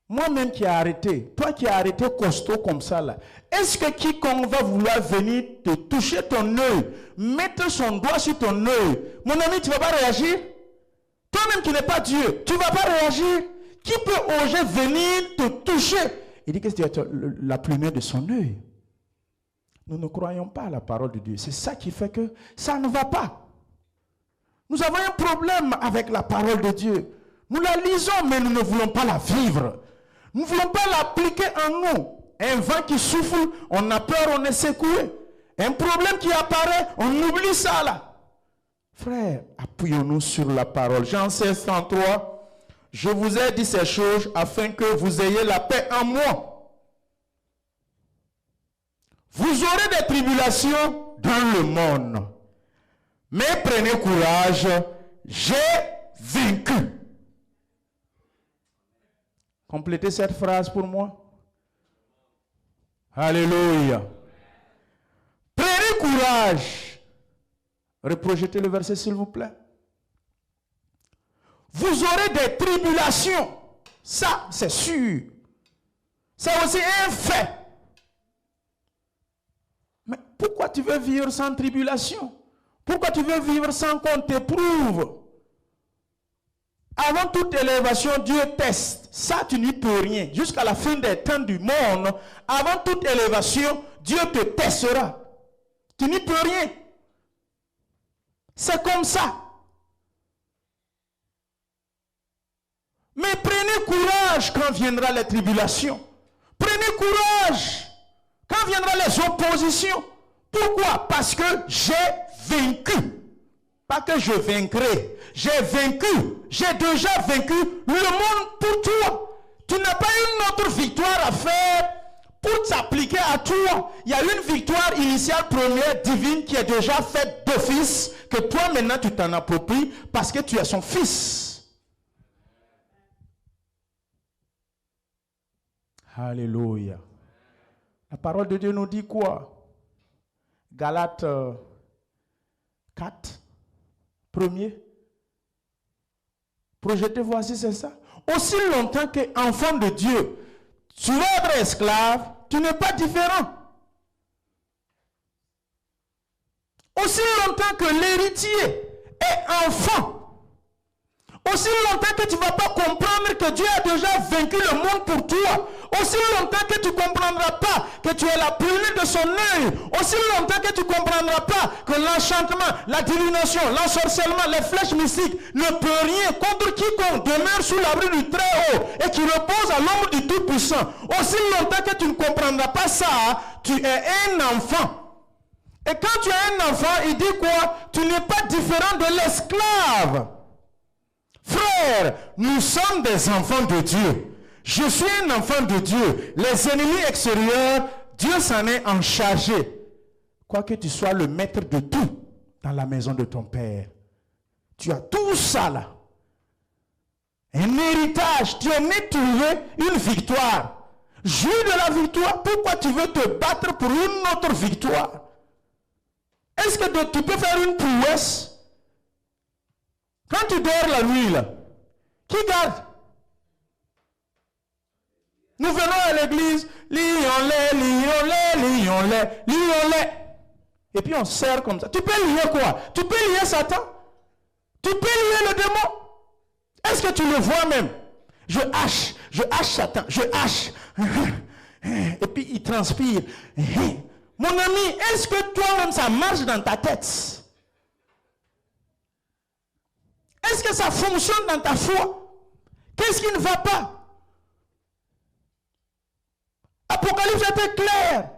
Speaker 1: Moi-même qui ai arrêté, toi qui as arrêté costaud comme ça là, est-ce que quiconque va vouloir venir te toucher ton œil, mettre son doigt sur ton œil, mon ami, tu ne vas pas réagir? Toi-même qui n'es pas Dieu, tu ne vas pas réagir? Qui peut oser venir te toucher? Il dit que c'est la prunelle de son œil. Nous ne croyons pas à la parole de Dieu. C'est ça qui fait que ça ne va pas. Nous avons un problème avec la parole de Dieu. Nous la lisons, mais nous ne voulons pas la vivre. Nous ne voulons pas l'appliquer en nous. Un vent qui souffle, on a peur, on est secoué. Un problème qui apparaît, on oublie ça là. Frère, appuyons-nous sur la parole. Jean 16, 33. Je vous ai dit ces choses afin que vous ayez la paix en moi. Vous aurez des tribulations dans le monde. Mais prenez courage, j'ai vaincu. Complétez cette phrase pour moi. Alléluia. Prenez courage. Reprojetez le verset s'il vous plaît. Vous aurez des tribulations. Ça, c'est sûr. C'est aussi un fait. Pourquoi tu veux vivre sans tribulation? Pourquoi tu veux vivre sans qu'on t'éprouve? Avant toute élévation, Dieu teste. Ça, tu n'y peux rien. Jusqu'à la fin des temps du monde, avant toute élévation, Dieu te testera. Tu n'y peux rien. C'est comme ça. Mais prenez courage quand viendra les tribulations. Prenez courage quand viendra les oppositions. Pourquoi? Parce que j'ai vaincu. Pas que je vaincrai. J'ai vaincu. J'ai déjà vaincu le monde pour toi. Tu n'as pas une autre victoire à faire pour t'appliquer à toi. Il y a une victoire initiale première divine qui est déjà faite d'office, que toi maintenant tu t'en appropries parce que tu es son fils. Alléluia. La parole de Dieu nous dit quoi? Galates 4, premier. Projetez-vous ainsi, c'est ça. Aussi longtemps qu'enfant de Dieu, tu vas être esclave, tu n'es pas différent. Aussi longtemps que l'héritier est enfant, aussi longtemps que tu ne vas pas comprendre que Dieu a déjà vaincu le monde pour toi, aussi longtemps que tu ne comprendras pas que tu es la plénitude de son œil, aussi longtemps que tu ne comprendras pas que l'enchantement, la divination, l'ensorcellement, les flèches mystiques ne peut rien contre quiconque demeure sous l'abri du Très-Haut et qui repose à l'ombre du Tout-Puissant. Aussi longtemps que tu ne comprendras pas ça, tu es un enfant. Et quand tu es un enfant, il dit quoi? Tu n'es pas différent de l'esclave. Frère, nous sommes des enfants de Dieu. Je suis un enfant de Dieu. Les ennemis extérieurs, Dieu s'en est en chargé. Quoique tu sois le maître de tout dans la maison de ton Père. Tu as tout ça là. Un héritage. Tu es né trouver une victoire. Jouis de la victoire. Pourquoi tu veux te battre pour une autre victoire? Est-ce que tu peux faire une prouesse? Quand tu dors la nuit là, qui garde? Nous venons à l'église, lions-les, lions-les, lions-les, lions-les. Et puis on sert comme ça. Tu peux lier quoi? Tu peux lier Satan? Tu peux lier le démon? Est-ce que tu le vois même? Je hache Satan, je hache. Et puis il transpire. Mon ami, est-ce que toi-même ça marche dans ta tête? Est-ce que ça fonctionne dans ta foi? Qu'est-ce qui ne va pas? Apocalypse était clair.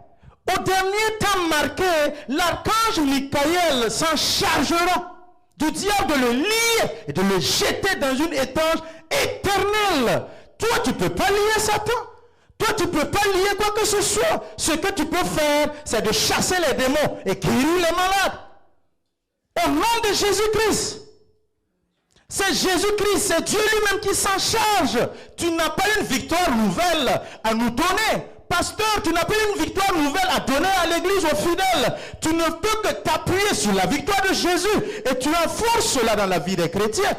Speaker 1: Au dernier temps marqué, l'archange Michael s'en chargera du diable de le lier et de le jeter dans une étanche éternelle. Toi, tu ne peux pas lier Satan. Toi, tu ne peux pas lier quoi que ce soit. Ce que tu peux faire, c'est de chasser les démons et guérir les malades. Au nom de Jésus-Christ. C'est Jésus-Christ, c'est Dieu lui-même qui s'en charge. Tu n'as pas une victoire nouvelle à nous donner. Pasteur, tu n'as pas une victoire nouvelle à donner à l'église, aux fidèles. Tu ne peux que t'appuyer sur la victoire de Jésus. Et tu enforces cela dans la vie des chrétiens.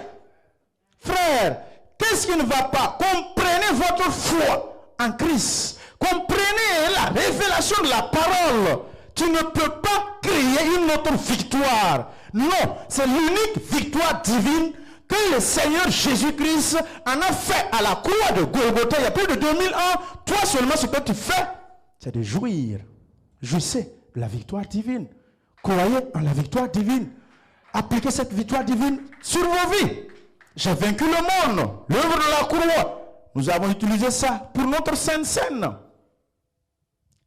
Speaker 1: Frère, qu'est-ce qui ne va pas? Comprenez votre foi en Christ. Comprenez la révélation de la parole. Tu ne peux pas créer une autre victoire. Non, c'est l'unique victoire divine que le Seigneur Jésus-Christ en a fait à la croix de Golgotha il y a plus de 2000 ans. Toi seulement, ce que tu fais, c'est de jouir. Jouissez de la victoire divine. Croyez en la victoire divine. Appliquez cette victoire divine sur vos vies. J'ai vaincu le monde. L'œuvre de la croix. Nous avons utilisé ça pour notre sainte scène.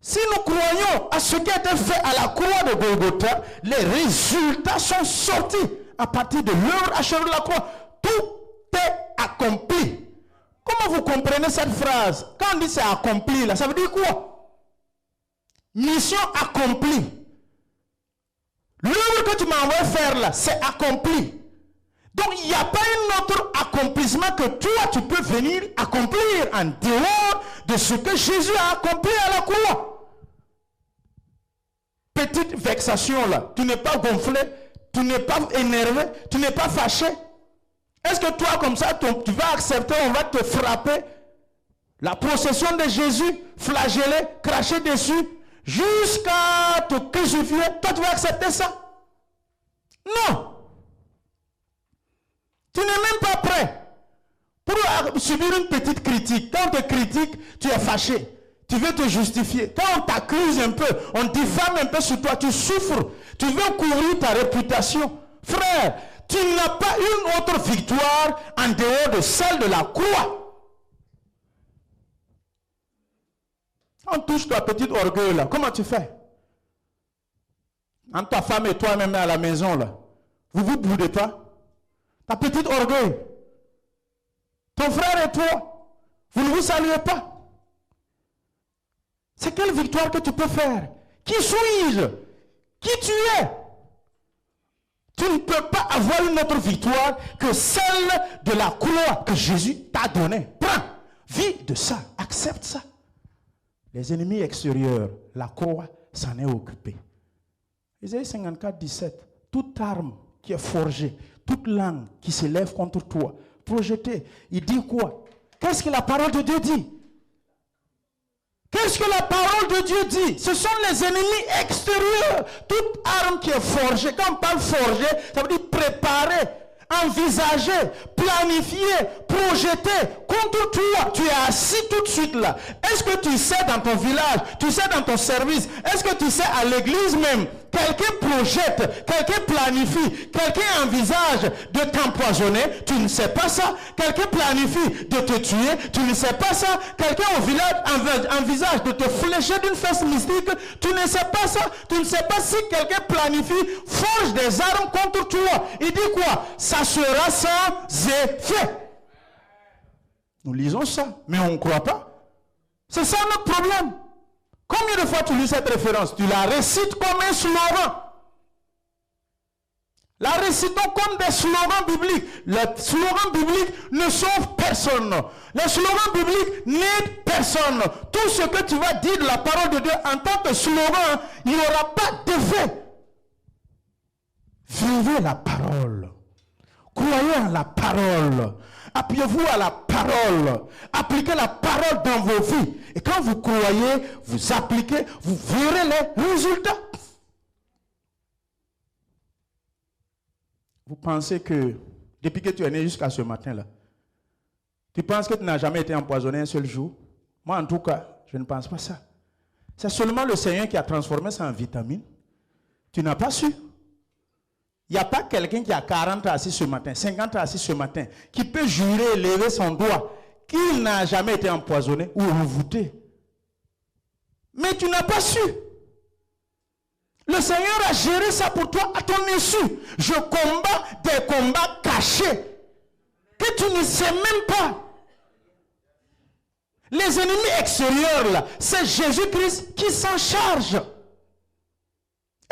Speaker 1: Si nous croyons à ce qui a été fait à la croix de Golgotha, les résultats sont sortis. À partir de l'œuvre achevée de la croix, tout est accompli. Comment vous comprenez cette phrase? Quand on dit c'est accompli, là, ça veut dire quoi? Mission accomplie. L'œuvre que tu m'as envoyé faire là, c'est accompli. Donc il n'y a pas un autre accomplissement que toi tu peux venir accomplir en dehors de ce que Jésus a accompli à la croix. Petite vexation là, tu n'es pas gonflé. Tu n'es pas énervé, tu n'es pas fâché. Est-ce que toi, comme ça, tu vas accepter, on va te frapper? La procession de Jésus, flagellé, cracher dessus, jusqu'à te crucifier, toi tu vas accepter ça? Non. Tu n'es même pas prêt pour subir une petite critique. Quand on te critique, tu es fâché. Tu veux te justifier. Quand on t'accuse un peu, on diffame un peu sur toi, tu souffres. Tu veux couvrir ta réputation. Frère, tu n'as pas une autre victoire en dehors de celle de la croix. On touche ta petite orgueil là. Comment tu fais? Entre ta femme et toi-même à la maison là. Vous vous boudez pas? Ta petite orgueil. Ton frère et toi, vous ne vous saluez pas. C'est quelle victoire que tu peux faire? Qui suis-je? Qui tu es? Tu ne peux pas avoir une autre victoire que celle de la croix que Jésus t'a donnée. Prends, vis de ça, accepte ça. Les ennemis extérieurs, la croix s'en est occupée. Isaïe 54, 17. Toute arme qui est forgée, toute langue qui s'élève contre toi, projetée. Il dit quoi? Qu'est-ce que la parole de Dieu dit? Qu'est-ce que la parole de Dieu dit? Ce sont les ennemis extérieurs. Toute arme qui est forgée, quand on parle forgée, ça veut dire préparer, envisager, planifier, projeter contre toi. Tu es assis tout de suite là. Est-ce que tu sais dans ton village, tu sais dans ton service, est-ce que tu sais à l'église même, quelqu'un projette, quelqu'un planifie, quelqu'un envisage de t'empoisonner, tu ne sais pas ça. Quelqu'un planifie de te tuer, tu ne sais pas ça. Quelqu'un au village envisage de te flécher d'une fesse mystique, tu ne sais pas ça. Tu ne sais pas si quelqu'un planifie, forge des armes contre toi. Il dit quoi? Ça sera sans effet. Nous lisons ça, mais on ne croit pas. C'est ça notre problème. Combien de fois tu lis cette référence? Tu la récites comme un slogan. La récitons comme des slogans bibliques. Les slogans bibliques ne sauvent personne. Les slogans bibliques n'aident personne. Tout ce que tu vas dire de la parole de Dieu en tant que slogan, il n'y aura pas d'effet. Vivez la parole. Croyez en la parole. Appuyez-vous à la parole. Appliquez la parole dans vos vies. Et quand vous croyez, vous appliquez, vous verrez les résultats. Vous pensez que, depuis que tu es né jusqu'à ce matin-là, tu penses que tu n'as jamais été empoisonné un seul jour? Moi, en tout cas, je ne pense pas ça. C'est seulement le Seigneur qui a transformé ça en vitamine. Tu n'as pas su. Il n'y a pas quelqu'un qui a 40 ans assis ce matin, 50 ans assis ce matin, qui peut jurer, lever son doigt, qu'il n'a jamais été empoisonné ou envoûté. Mais tu n'as pas su. Le Seigneur a géré ça pour toi à ton insu. Je combats des combats cachés que tu ne sais même pas. Les ennemis extérieurs, là, c'est Jésus-Christ qui s'en charge.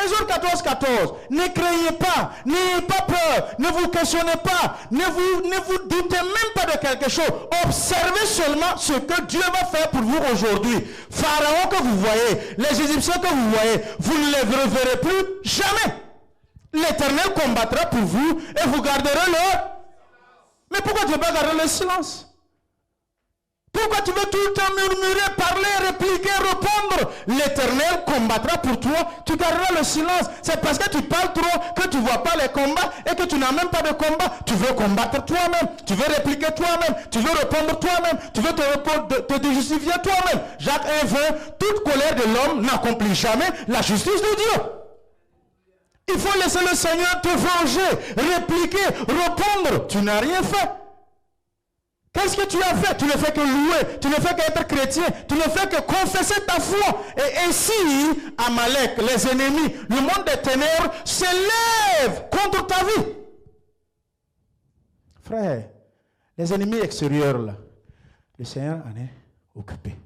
Speaker 1: Exode 14, 14. Ne craignez pas, n'ayez pas peur, ne vous questionnez pas, ne vous doutez même pas de quelque chose. Observez seulement ce que Dieu va faire pour vous aujourd'hui. Pharaon que vous voyez, les Égyptiens que vous voyez, vous ne les reverrez plus jamais. L'Éternel combattra pour vous et vous garderez le... Mais pourquoi tu ne veux pas garder le silence? Pourquoi tu veux tout le temps murmurer, parler, répliquer, répondre? L'Éternel combattra pour toi, tu garderas le silence. C'est parce que tu parles trop que tu ne vois pas les combats et que tu n'as même pas de combat. Tu veux combattre toi-même, tu veux répliquer toi-même, tu veux répondre toi-même, tu veux te justifier toi-même. Jacques 1:20, toute colère de l'homme n'accomplit jamais la justice de Dieu. Il faut laisser le Seigneur te venger, répliquer, répondre. Tu n'as rien fait. Qu'est-ce que tu as fait? Tu ne fais que louer, tu ne fais qu'être chrétien, tu ne fais que confesser ta foi. Et ainsi, Amalek, les ennemis, le monde des ténèbres s'élève contre ta vie. Frère, les ennemis extérieurs, là, le Seigneur en est occupé.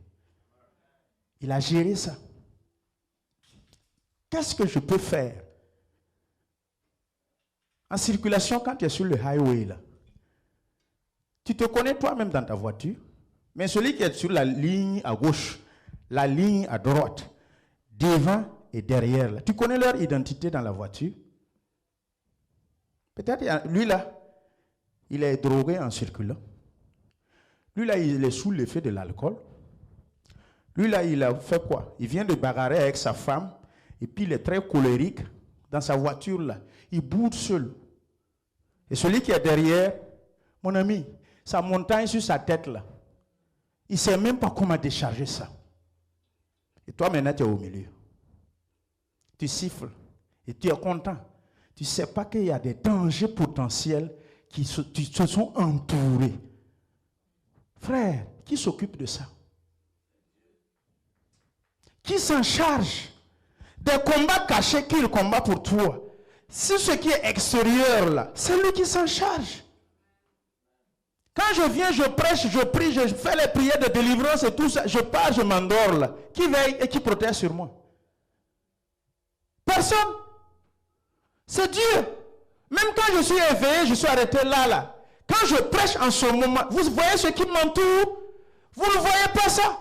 Speaker 1: Il a géré ça. Qu'est-ce que je peux faire? En circulation, quand tu es sur le highway, là, tu te connais toi-même dans ta voiture, mais celui qui est sur la ligne à gauche, la ligne à droite, devant et derrière, là, tu connais leur identité dans la voiture. Peut-être lui là, il est drogué en circulant. Lui là, il est sous l'effet de l'alcool. Lui là, il a fait quoi? Il vient de bagarrer avec sa femme et puis il est très colérique dans sa voiture là. Il boude seul. Et celui qui est derrière, mon ami, sa montagne sur sa tête là, il ne sait même pas comment décharger ça. Et toi maintenant tu es au milieu. Tu siffles et tu es content. Tu ne sais pas qu'il y a des dangers potentiels qui se sont entourés. Frère, qui s'occupe de ça? Qui s'en charge des combats cachés qu'il combat pour toi? Si ce qui est extérieur là, c'est lui qui s'en charge. Quand je viens, je prêche, je prie, je fais les prières de délivrance et tout ça, je pars, je m'endors là. Qui veille et qui protège sur moi? Personne. C'est Dieu. Même quand je suis éveillé, je suis arrêté là. Quand je prêche en ce moment, vous voyez ce qui m'entoure? Vous ne voyez pas ça.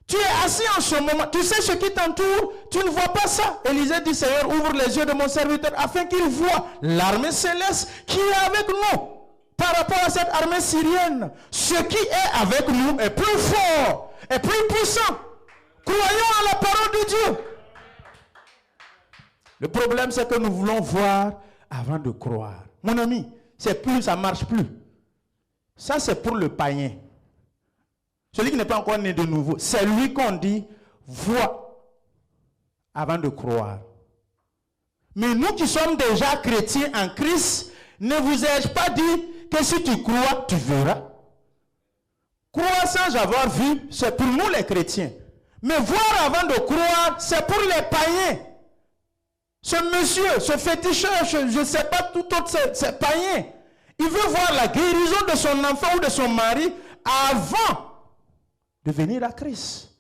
Speaker 1: Tu es assis en ce moment, tu sais ce qui t'entoure, tu ne vois pas ça. Élisée dit, Seigneur, ouvre les yeux de mon serviteur afin qu'il voie l'armée céleste qui est avec nous. Par rapport à cette armée syrienne, ce qui est avec nous est plus fort, est plus puissant. Croyons à la parole de Dieu. Le problème, c'est que nous voulons voir avant de croire. Mon ami, c'est plus, ça ne marche plus. Ça, c'est pour le païen. Celui qui n'est pas encore né de nouveau, c'est lui qu'on dit, vois avant de croire. Mais nous qui sommes déjà chrétiens en Christ, ne vous ai-je pas dit que si tu crois, tu verras? Croire sans avoir vu, c'est pour nous les chrétiens. Mais voir avant de croire, c'est pour les païens. Ce monsieur, ce féticheur, je ne sais pas, tout autre, c'est païen. Il veut voir la guérison de son enfant ou de son mari avant de venir à Christ.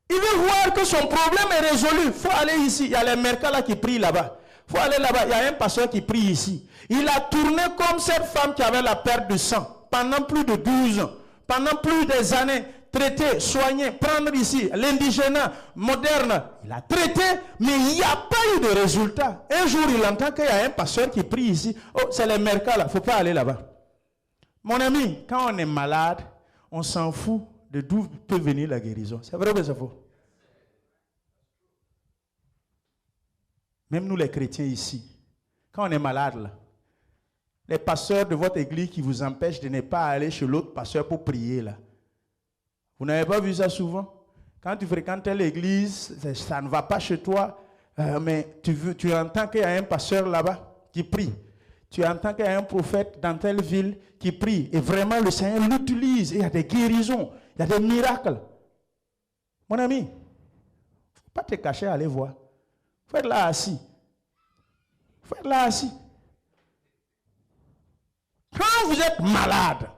Speaker 1: Il veut voir que son problème est résolu. Il faut aller ici. Il y a les mercas là qui prient là-bas. Il faut aller là-bas. Il y a un pasteur qui prie ici. Il a tourné comme cette femme qui avait la perte de sang pendant plus de 12 ans. Pendant plus des années. Traiter, soigner, prendre ici l'indigénat moderne. Il a traité, mais il n'y a pas eu de résultat. Un jour, il entend qu'il y a un pasteur qui prie ici. Oh, c'est les mercas là. Il ne faut pas aller là-bas. Mon ami, quand on est malade, on s'en fout de d'où peut venir la guérison. C'est vrai ou c'est faux? Même nous les chrétiens ici, quand on est malade là, les pasteurs de votre église qui vous empêchent de ne pas aller chez l'autre pasteur pour prier là. Vous n'avez pas vu ça souvent? Quand tu fréquentes l'église, ça ne va pas chez toi, mais tu entends qu'il y a un pasteur là-bas qui prie. Tu entends qu'il y a un prophète dans telle ville qui prie. Et vraiment, le Seigneur l'utilise. Et il y a des guérisons. Il y a des miracles. Mon ami, il ne faut pas te cacher, aller voir. Il faut être là assis. Il faut être là assis. Quand vous êtes malade,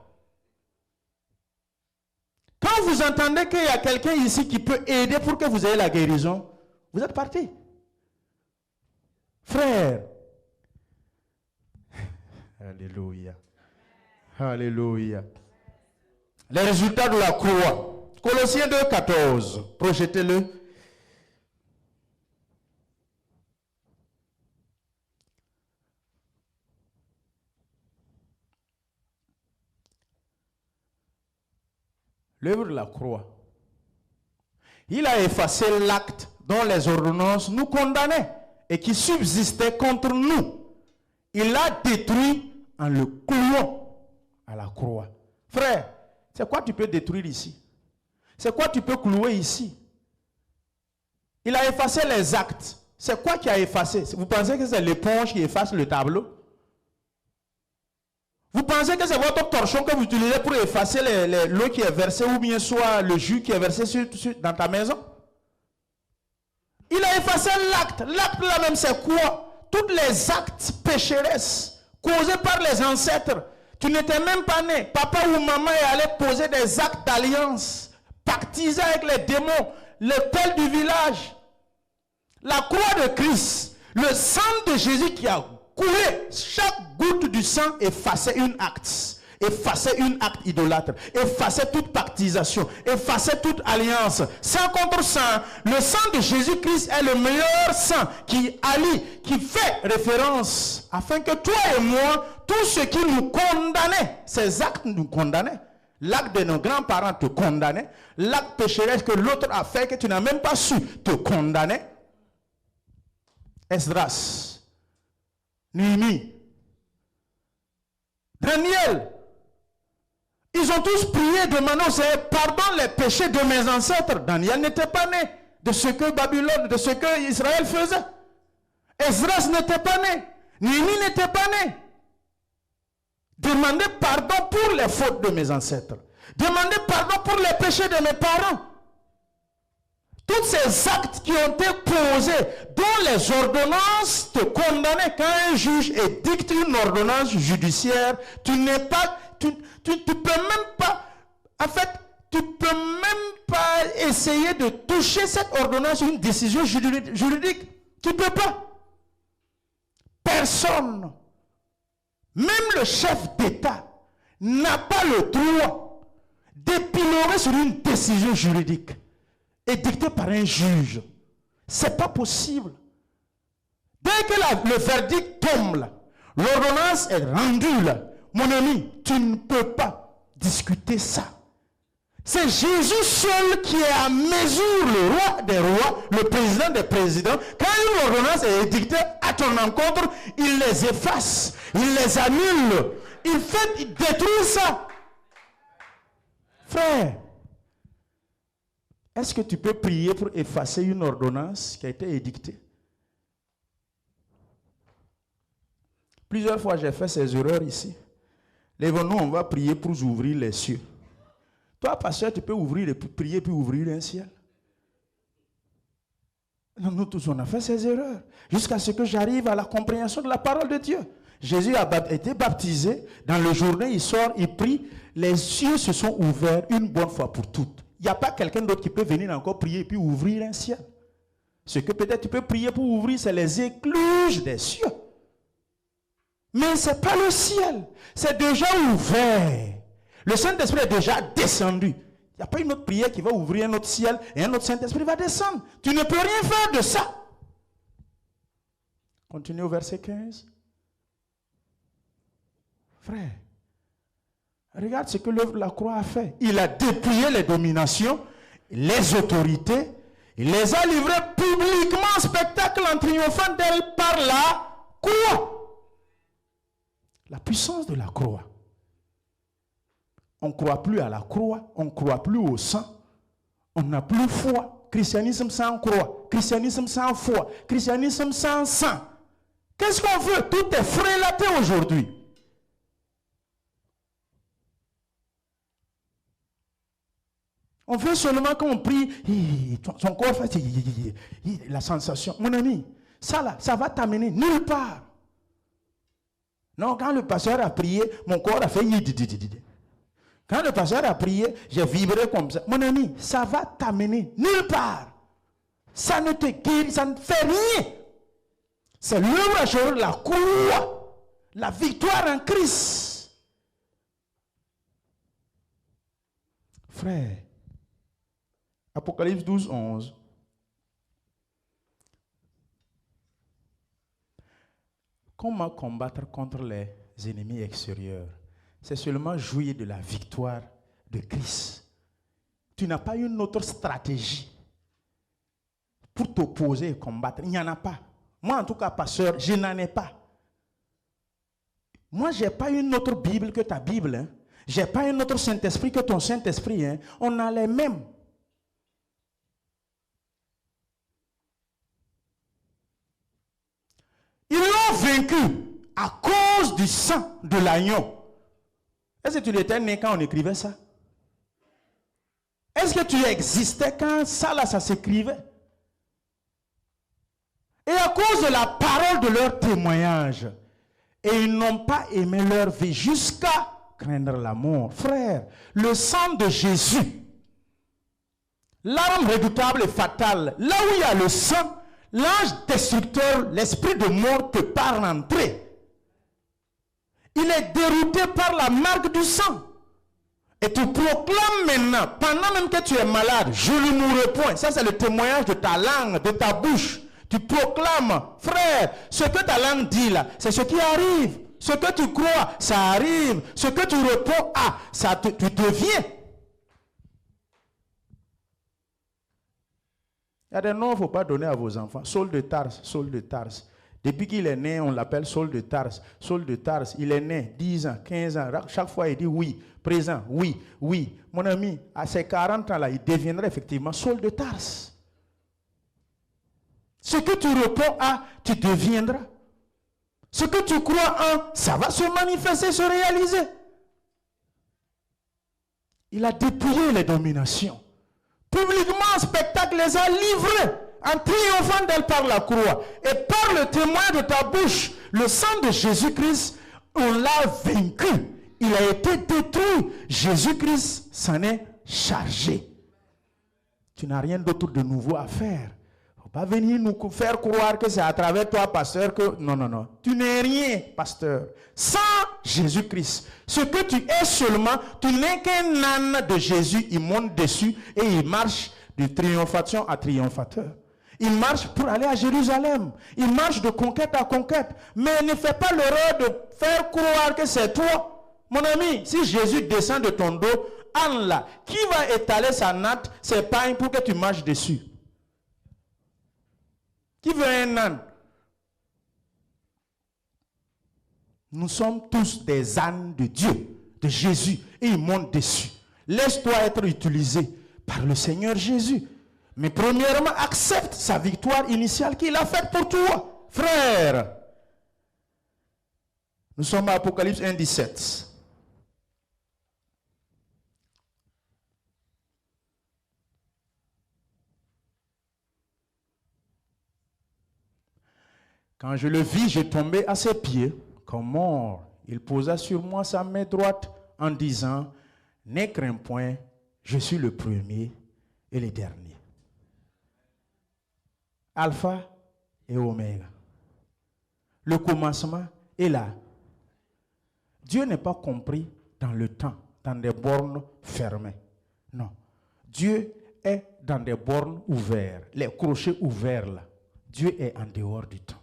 Speaker 1: quand vous entendez qu'il y a quelqu'un ici qui peut aider pour que vous ayez la guérison, vous êtes parti. Frère. Alléluia. Alléluia. Les résultats de la croix. Colossiens 2, 14. Projetez-le. L'œuvre de la croix. Il a effacé l'acte dont les ordonnances nous condamnaient et qui subsistait contre nous. Il l'a détruit en le clouant à la croix. Frère, c'est quoi tu peux détruire ici? C'est quoi tu peux clouer ici? Il a effacé les actes. C'est quoi qui a effacé? Vous pensez que c'est l'éponge qui efface le tableau? Vous pensez que c'est votre torchon que vous utilisez pour effacer l'eau qui est versée ou bien soit le jus qui est versé dans ta maison? Il a effacé l'acte. L'acte là même c'est quoi? Tous les actes pécheresses causés par les ancêtres. Tu n'étais même pas né. Papa ou maman est allé poser des actes d'alliance, pactiser avec les démons, le tel du village. La croix de Christ, le sang de Jésus qui a coulé, chaque goutte du sang effaçait un acte. Effaçait un acte idolâtre, effaçait toute pactisation, effaçait toute alliance. Sang contre sang, le sang de Jésus-Christ est le meilleur sang qui allie, qui fait référence, afin que toi et moi, tout ce qui nous condamnait, ces actes nous condamnaient. L'acte de nos grands-parents te condamnait. L'acte pécheresse que l'autre a fait, que tu n'as même pas su, te condamnait. Esdras, Néhémie, Daniel, ils ont tous prié, demandant au Seigneur, pardonne les péchés de mes ancêtres. Daniel n'était pas né de ce que Babylone, de ce que Israël faisait. Esdras n'était pas né. Néhémie n'était pas né. Demandez pardon pour les fautes de mes ancêtres. Demandez pardon pour les péchés de mes parents. Tous ces actes qui ont été posés, dont les ordonnances te condamnaient, quand un juge édicte une ordonnance judiciaire, tu n'es pas, tu peux même pas, en fait, tu peux même pas essayer de toucher cette ordonnance, une décision juridique. Tu ne peux pas. Personne, même le chef d'État, n'a pas le droit d'épilorer sur une décision juridique édictée par un juge. Ce n'est pas possible. Dès que le verdict tombe, l'ordonnance est rendue, là, mon ami, tu ne peux pas discuter ça. C'est Jésus seul qui est à mesure, le roi des rois, le président des présidents. Quand une ordonnance est édictée à ton encontre, il les efface, il les annule, il détruit ça. Frère, est-ce que tu peux prier pour effacer une ordonnance qui a été édictée? Plusieurs fois, j'ai fait ces erreurs ici. Lève-nous, on va prier pour ouvrir les cieux. Toi, pasteur, tu peux prier puis ouvrir un ciel. Nous tous, on a fait ces erreurs. Jusqu'à ce que j'arrive à la compréhension de la parole de Dieu. Jésus a été baptisé. Dans le journée, il sort, il prie. Les cieux se sont ouverts une bonne fois pour toutes. Il n'y a pas quelqu'un d'autre qui peut venir encore prier et puis ouvrir un ciel. Ce que peut-être tu peux prier pour ouvrir, c'est les écluses des cieux. Mais ce n'est pas le ciel. C'est déjà ouvert. Le Saint-Esprit est déjà descendu. Il n'y a pas une autre prière qui va ouvrir un autre ciel et un autre Saint-Esprit va descendre. Tu ne peux rien faire de ça. Continue au verset 15. Frère, regarde ce que l'œuvre de la croix a fait. Il a dépouillé les dominations, les autorités. Il les a livrées publiquement en spectacle en triomphant d'elles par la croix. La puissance de la croix. On ne croit plus à la croix, on ne croit plus au sang. On n'a plus foi. Christianisme sans croix, christianisme sans foi, christianisme sans sang. Qu'est-ce qu'on veut? Tout est frélaté aujourd'hui. On veut seulement qu'on prie, son corps fait la sensation. Mon ami, ça là, ça va t'amener nulle part. Non, quand le pasteur a prié, mon corps a fait Quand le pasteur a prié, j'ai vibré comme ça. Mon ami, ça va t'amener nulle part. Ça ne te guérit, ça ne fait rien. C'est l'œuvre de la croix, la victoire en Christ. Frère, Apocalypse 12, 11. Comment combattre contre les ennemis extérieurs? C'est seulement jouir de la victoire de Christ. Tu n'as pas une autre stratégie pour t'opposer et combattre. Il n'y en a pas. Moi, en tout cas, pasteur, je n'en ai pas. Moi, je n'ai pas une autre Bible que ta Bible. Hein. Je n'ai pas un autre Saint-Esprit que ton Saint-Esprit. Hein. On a les mêmes. Ils l'ont vaincu à cause du sang de l'agneau. Est-ce que tu étais né quand on écrivait ça? Est-ce que tu existais quand ça là, ça s'écrivait? Et à cause de la parole de leur témoignage, et ils n'ont pas aimé leur vie jusqu'à craindre la mort. Frère, le sang de Jésus, l'arme redoutable et fatale, là où il y a le sang, l'ange destructeur, l'esprit de mort ne peut pas rentrer. Il est dérouté par la marque du sang. Et tu proclames maintenant, pendant même que tu es malade, je ne mourrai point. Ça, c'est le témoignage de ta langue, de ta bouche. Tu proclames, frère, ce que ta langue dit là, c'est ce qui arrive. Ce que tu crois, ça arrive. Ce que tu réponds à, tu deviens. Il y a des noms qu'il ne faut pas donner à vos enfants. Saul de Tarse, Saul de Tarse. Depuis qu'il est né, on l'appelle Saul de Tarse. Saul de Tarse, il est né 10 ans, 15 ans. Chaque fois, il dit oui, présent, oui, oui. Mon ami, à ses 40 ans-là, il deviendra effectivement Saul de Tarse. Ce que tu réponds à, tu deviendras. Ce que tu crois en, ça va se manifester, se réaliser. Il a dépouillé les dominations. Publiquement, en spectacle, les a livrés en triomphant d'elle par la croix. Et par le témoin de ta bouche, le sang de Jésus-Christ, on l'a vaincu. Il a été détruit. Jésus-Christ s'en est chargé. Tu n'as rien d'autre de nouveau à faire. Il ne faut pas venir nous faire croire que c'est à travers toi, pasteur, que... Non, non, non. Tu n'es rien, pasteur. Sans Jésus-Christ, ce que tu es seulement, tu n'es qu'un âne de Jésus. Il monte dessus et il marche de triomphateur à triomphateur. Il marche pour aller à Jérusalem. Il marche de conquête à conquête. Mais ne fais pas l'erreur de faire croire que c'est toi. Mon ami, si Jésus descend de ton dos, âne là, qui va étaler sa natte, ses pagnes pour que tu marches dessus? Qui veut un âne? Nous sommes tous des ânes de Dieu, de Jésus, et il monte dessus. Laisse-toi être utilisé par le Seigneur Jésus. Mais premièrement, accepte sa victoire initiale qu'il a faite pour toi. Frère, nous sommes à Apocalypse 1, 17. Quand je le vis, je tombais à ses pieds, comme mort. Il posa sur moi sa main droite en disant, « Ne crains point, je suis le premier et le dernier. » Alpha et Oméga. Le commencement est là. Dieu n'est pas compris dans le temps, dans des bornes fermées. Non. Dieu est dans des bornes ouvertes, les crochets ouverts là. Dieu est en dehors du temps.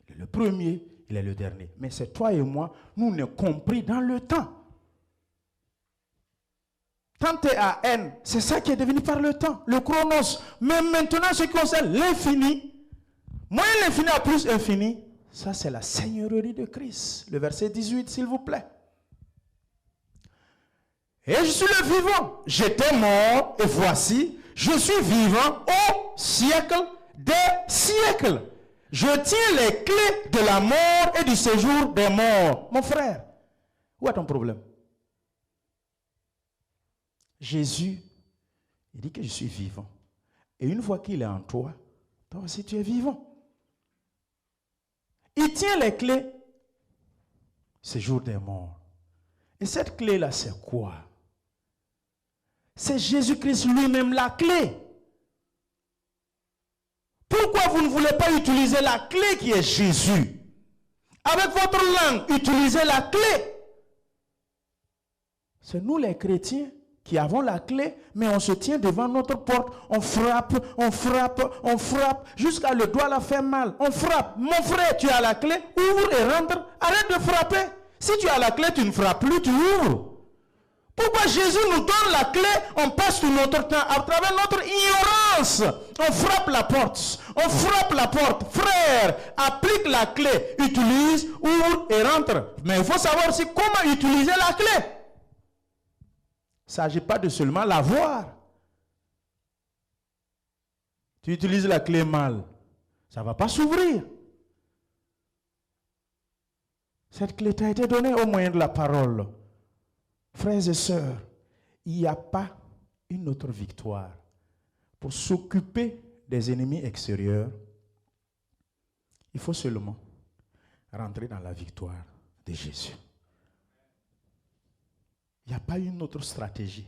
Speaker 1: Il est le premier, il est le dernier. Mais c'est toi et moi, nous ne compris dans le temps. Quand tu es à N, c'est ça qui est devenu par le temps, le chronos. Mais maintenant, ce qui concerne l'infini, moins l'infini à plus infini, ça c'est la seigneurie de Christ. Le verset 18, s'il vous plaît. Et je suis le vivant. J'étais mort et voici, je suis vivant au siècle des siècles. Je tiens les clés de la mort et du séjour des morts. Mon frère, où est ton problème? Jésus, il dit que je suis vivant. Et une fois qu'il est en toi, toi aussi tu es vivant. Il tient les clés, séjour des morts. Et cette clé-là, c'est quoi? C'est Jésus-Christ lui-même la clé. Pourquoi vous ne voulez pas utiliser la clé qui est Jésus? Avec votre langue, utilisez la clé. C'est nous les chrétiens qui avons la clé, mais on se tient devant notre porte, on frappe, on frappe, on frappe, jusqu'à le doigt la fait mal. On frappe. Mon frère, tu as la clé, ouvre et rentre. Arrête de frapper. Si tu as la clé, tu ne frappes plus, tu ouvres. Pourquoi Jésus nous donne la clé, on passe tout notre temps à travers notre ignorance. On frappe la porte, on frappe la porte. Frère, applique la clé, utilise, ouvre et rentre. Mais il faut savoir aussi comment utiliser la clé. Il ne s'agit pas de seulement l'avoir. Tu utilises la clé mal, ça ne va pas s'ouvrir. Cette clé t'a été donnée au moyen de la parole. Frères et sœurs, il n'y a pas une autre victoire pour s'occuper des ennemis extérieurs. Il faut seulement rentrer dans la victoire de Jésus. Il n'y a pas une autre stratégie.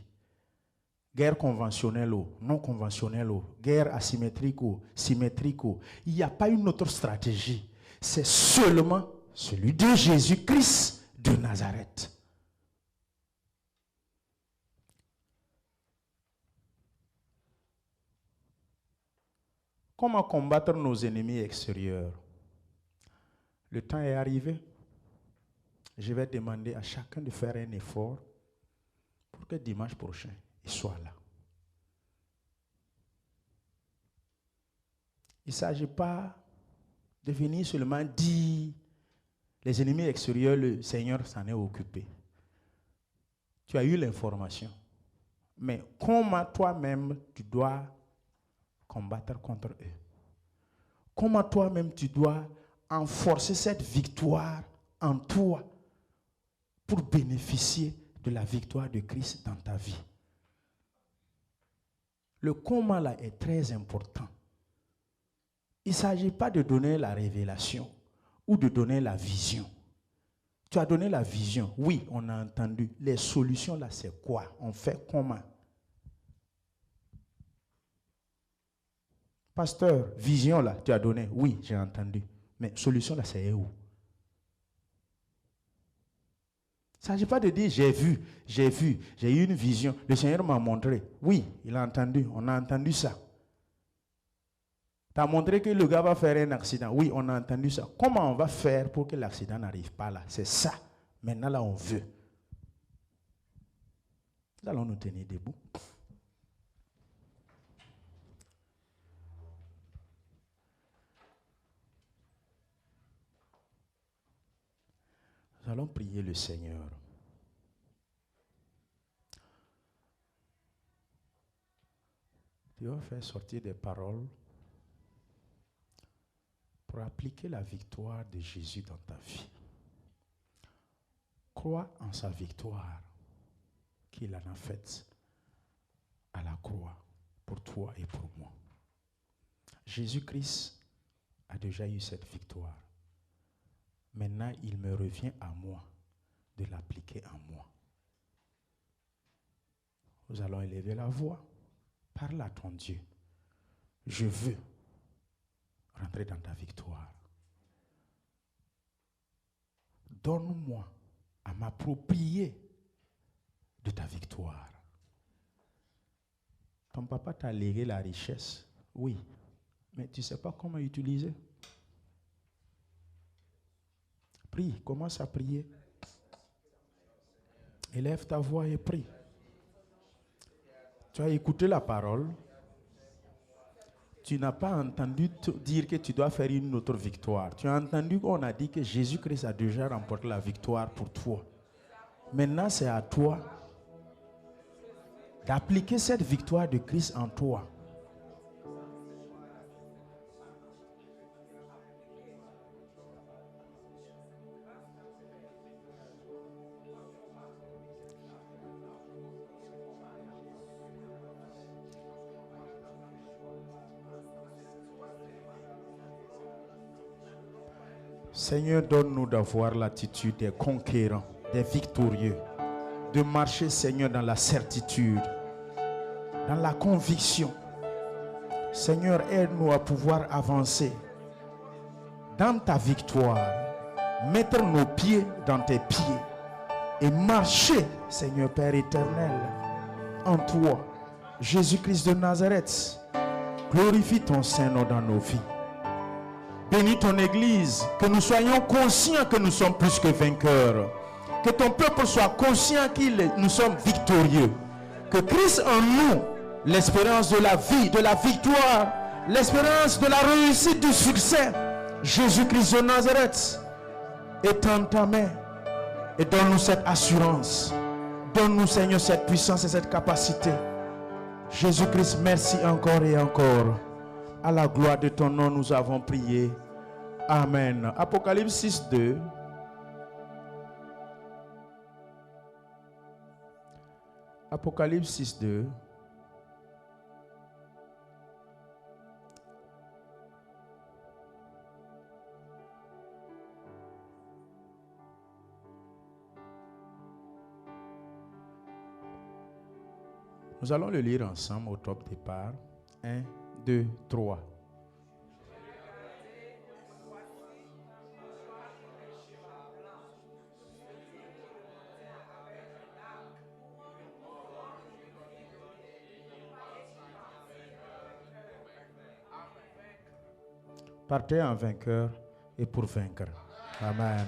Speaker 1: Guerre conventionnelle ou non conventionnelle ou guerre asymétrique ou symétrique ou. Il n'y a pas une autre stratégie. C'est seulement celui de Jésus-Christ de Nazareth. Comment combattre nos ennemis extérieurs? Le temps est arrivé. je vais demander à chacun de faire un effort pour que dimanche prochain, il soit là. Il ne s'agit pas de venir seulement dire les ennemis extérieurs, le Seigneur s'en est occupé. Tu as eu l'information. Mais comment toi-même tu dois combattre contre eux? Comment toi-même tu dois enforcer cette victoire en toi pour bénéficier de la victoire de Christ dans ta vie? Le comment là est très important. Il ne s'agit pas de donner la révélation ou de donner la vision. Tu as donné la vision. Oui, on a entendu. Les solutions là, c'est quoi? On fait comment? Pasteur, vision là, tu as donné. Oui, j'ai entendu. Mais solution là, c'est où? Il ne s'agit pas de dire j'ai eu une vision. Le Seigneur m'a montré. Oui, il a entendu. On a entendu ça. Tu as montré que le gars va faire un accident. Oui, on a entendu ça. Comment on va faire pour que l'accident n'arrive pas là? C'est ça. Maintenant, là, on veut. Nous allons nous tenir debout. Nous allons prier le Seigneur. Tu vas faire sortir des paroles pour appliquer la victoire de Jésus dans ta vie. Crois en sa victoire qu'il en a faite à la croix pour toi et pour moi. Jésus-Christ a déjà eu cette victoire. Maintenant, il me revient à moi de l'appliquer en moi. Nous allons élever la voix. Parle à ton Dieu. Je veux rentrer dans ta victoire. Donne-moi à m'approprier de ta victoire. Ton papa t'a légué la richesse, oui, mais tu ne sais pas comment utiliser. Prie, commence à prier. Élève ta voix et prie. Tu as écouté la parole. Tu n'as pas entendu dire que tu dois faire une autre victoire. Tu as entendu qu'on a dit que Jésus-Christ a déjà remporté la victoire pour toi. Maintenant, c'est à toi d'appliquer cette victoire de Christ en toi. Seigneur, donne-nous d'avoir l'attitude des conquérants, des victorieux, de marcher, Seigneur, dans la certitude, dans la conviction. Seigneur, aide-nous à pouvoir avancer dans ta victoire, mettre nos pieds dans tes pieds et marcher, Seigneur Père éternel, en toi. Jésus-Christ de Nazareth, glorifie ton Saint-Nom dans nos vies. Bénis ton Église, que nous soyons conscients que nous sommes plus que vainqueurs. Que ton peuple soit conscient que nous sommes victorieux. Que Christ en nous, l'espérance de la vie, de la victoire, l'espérance de la réussite, du succès. Jésus-Christ de Nazareth, étends ta main et donne-nous cette assurance. Donne-nous, Seigneur, cette puissance et cette capacité. Jésus-Christ, merci encore et encore. À la gloire de ton nom, nous avons prié. Amen. Apocalypse 6, 2. Apocalypse 6, 2. Nous allons le lire ensemble au top départ. 1, 2, 3. Partez en vainqueur et pour vaincre. Amen.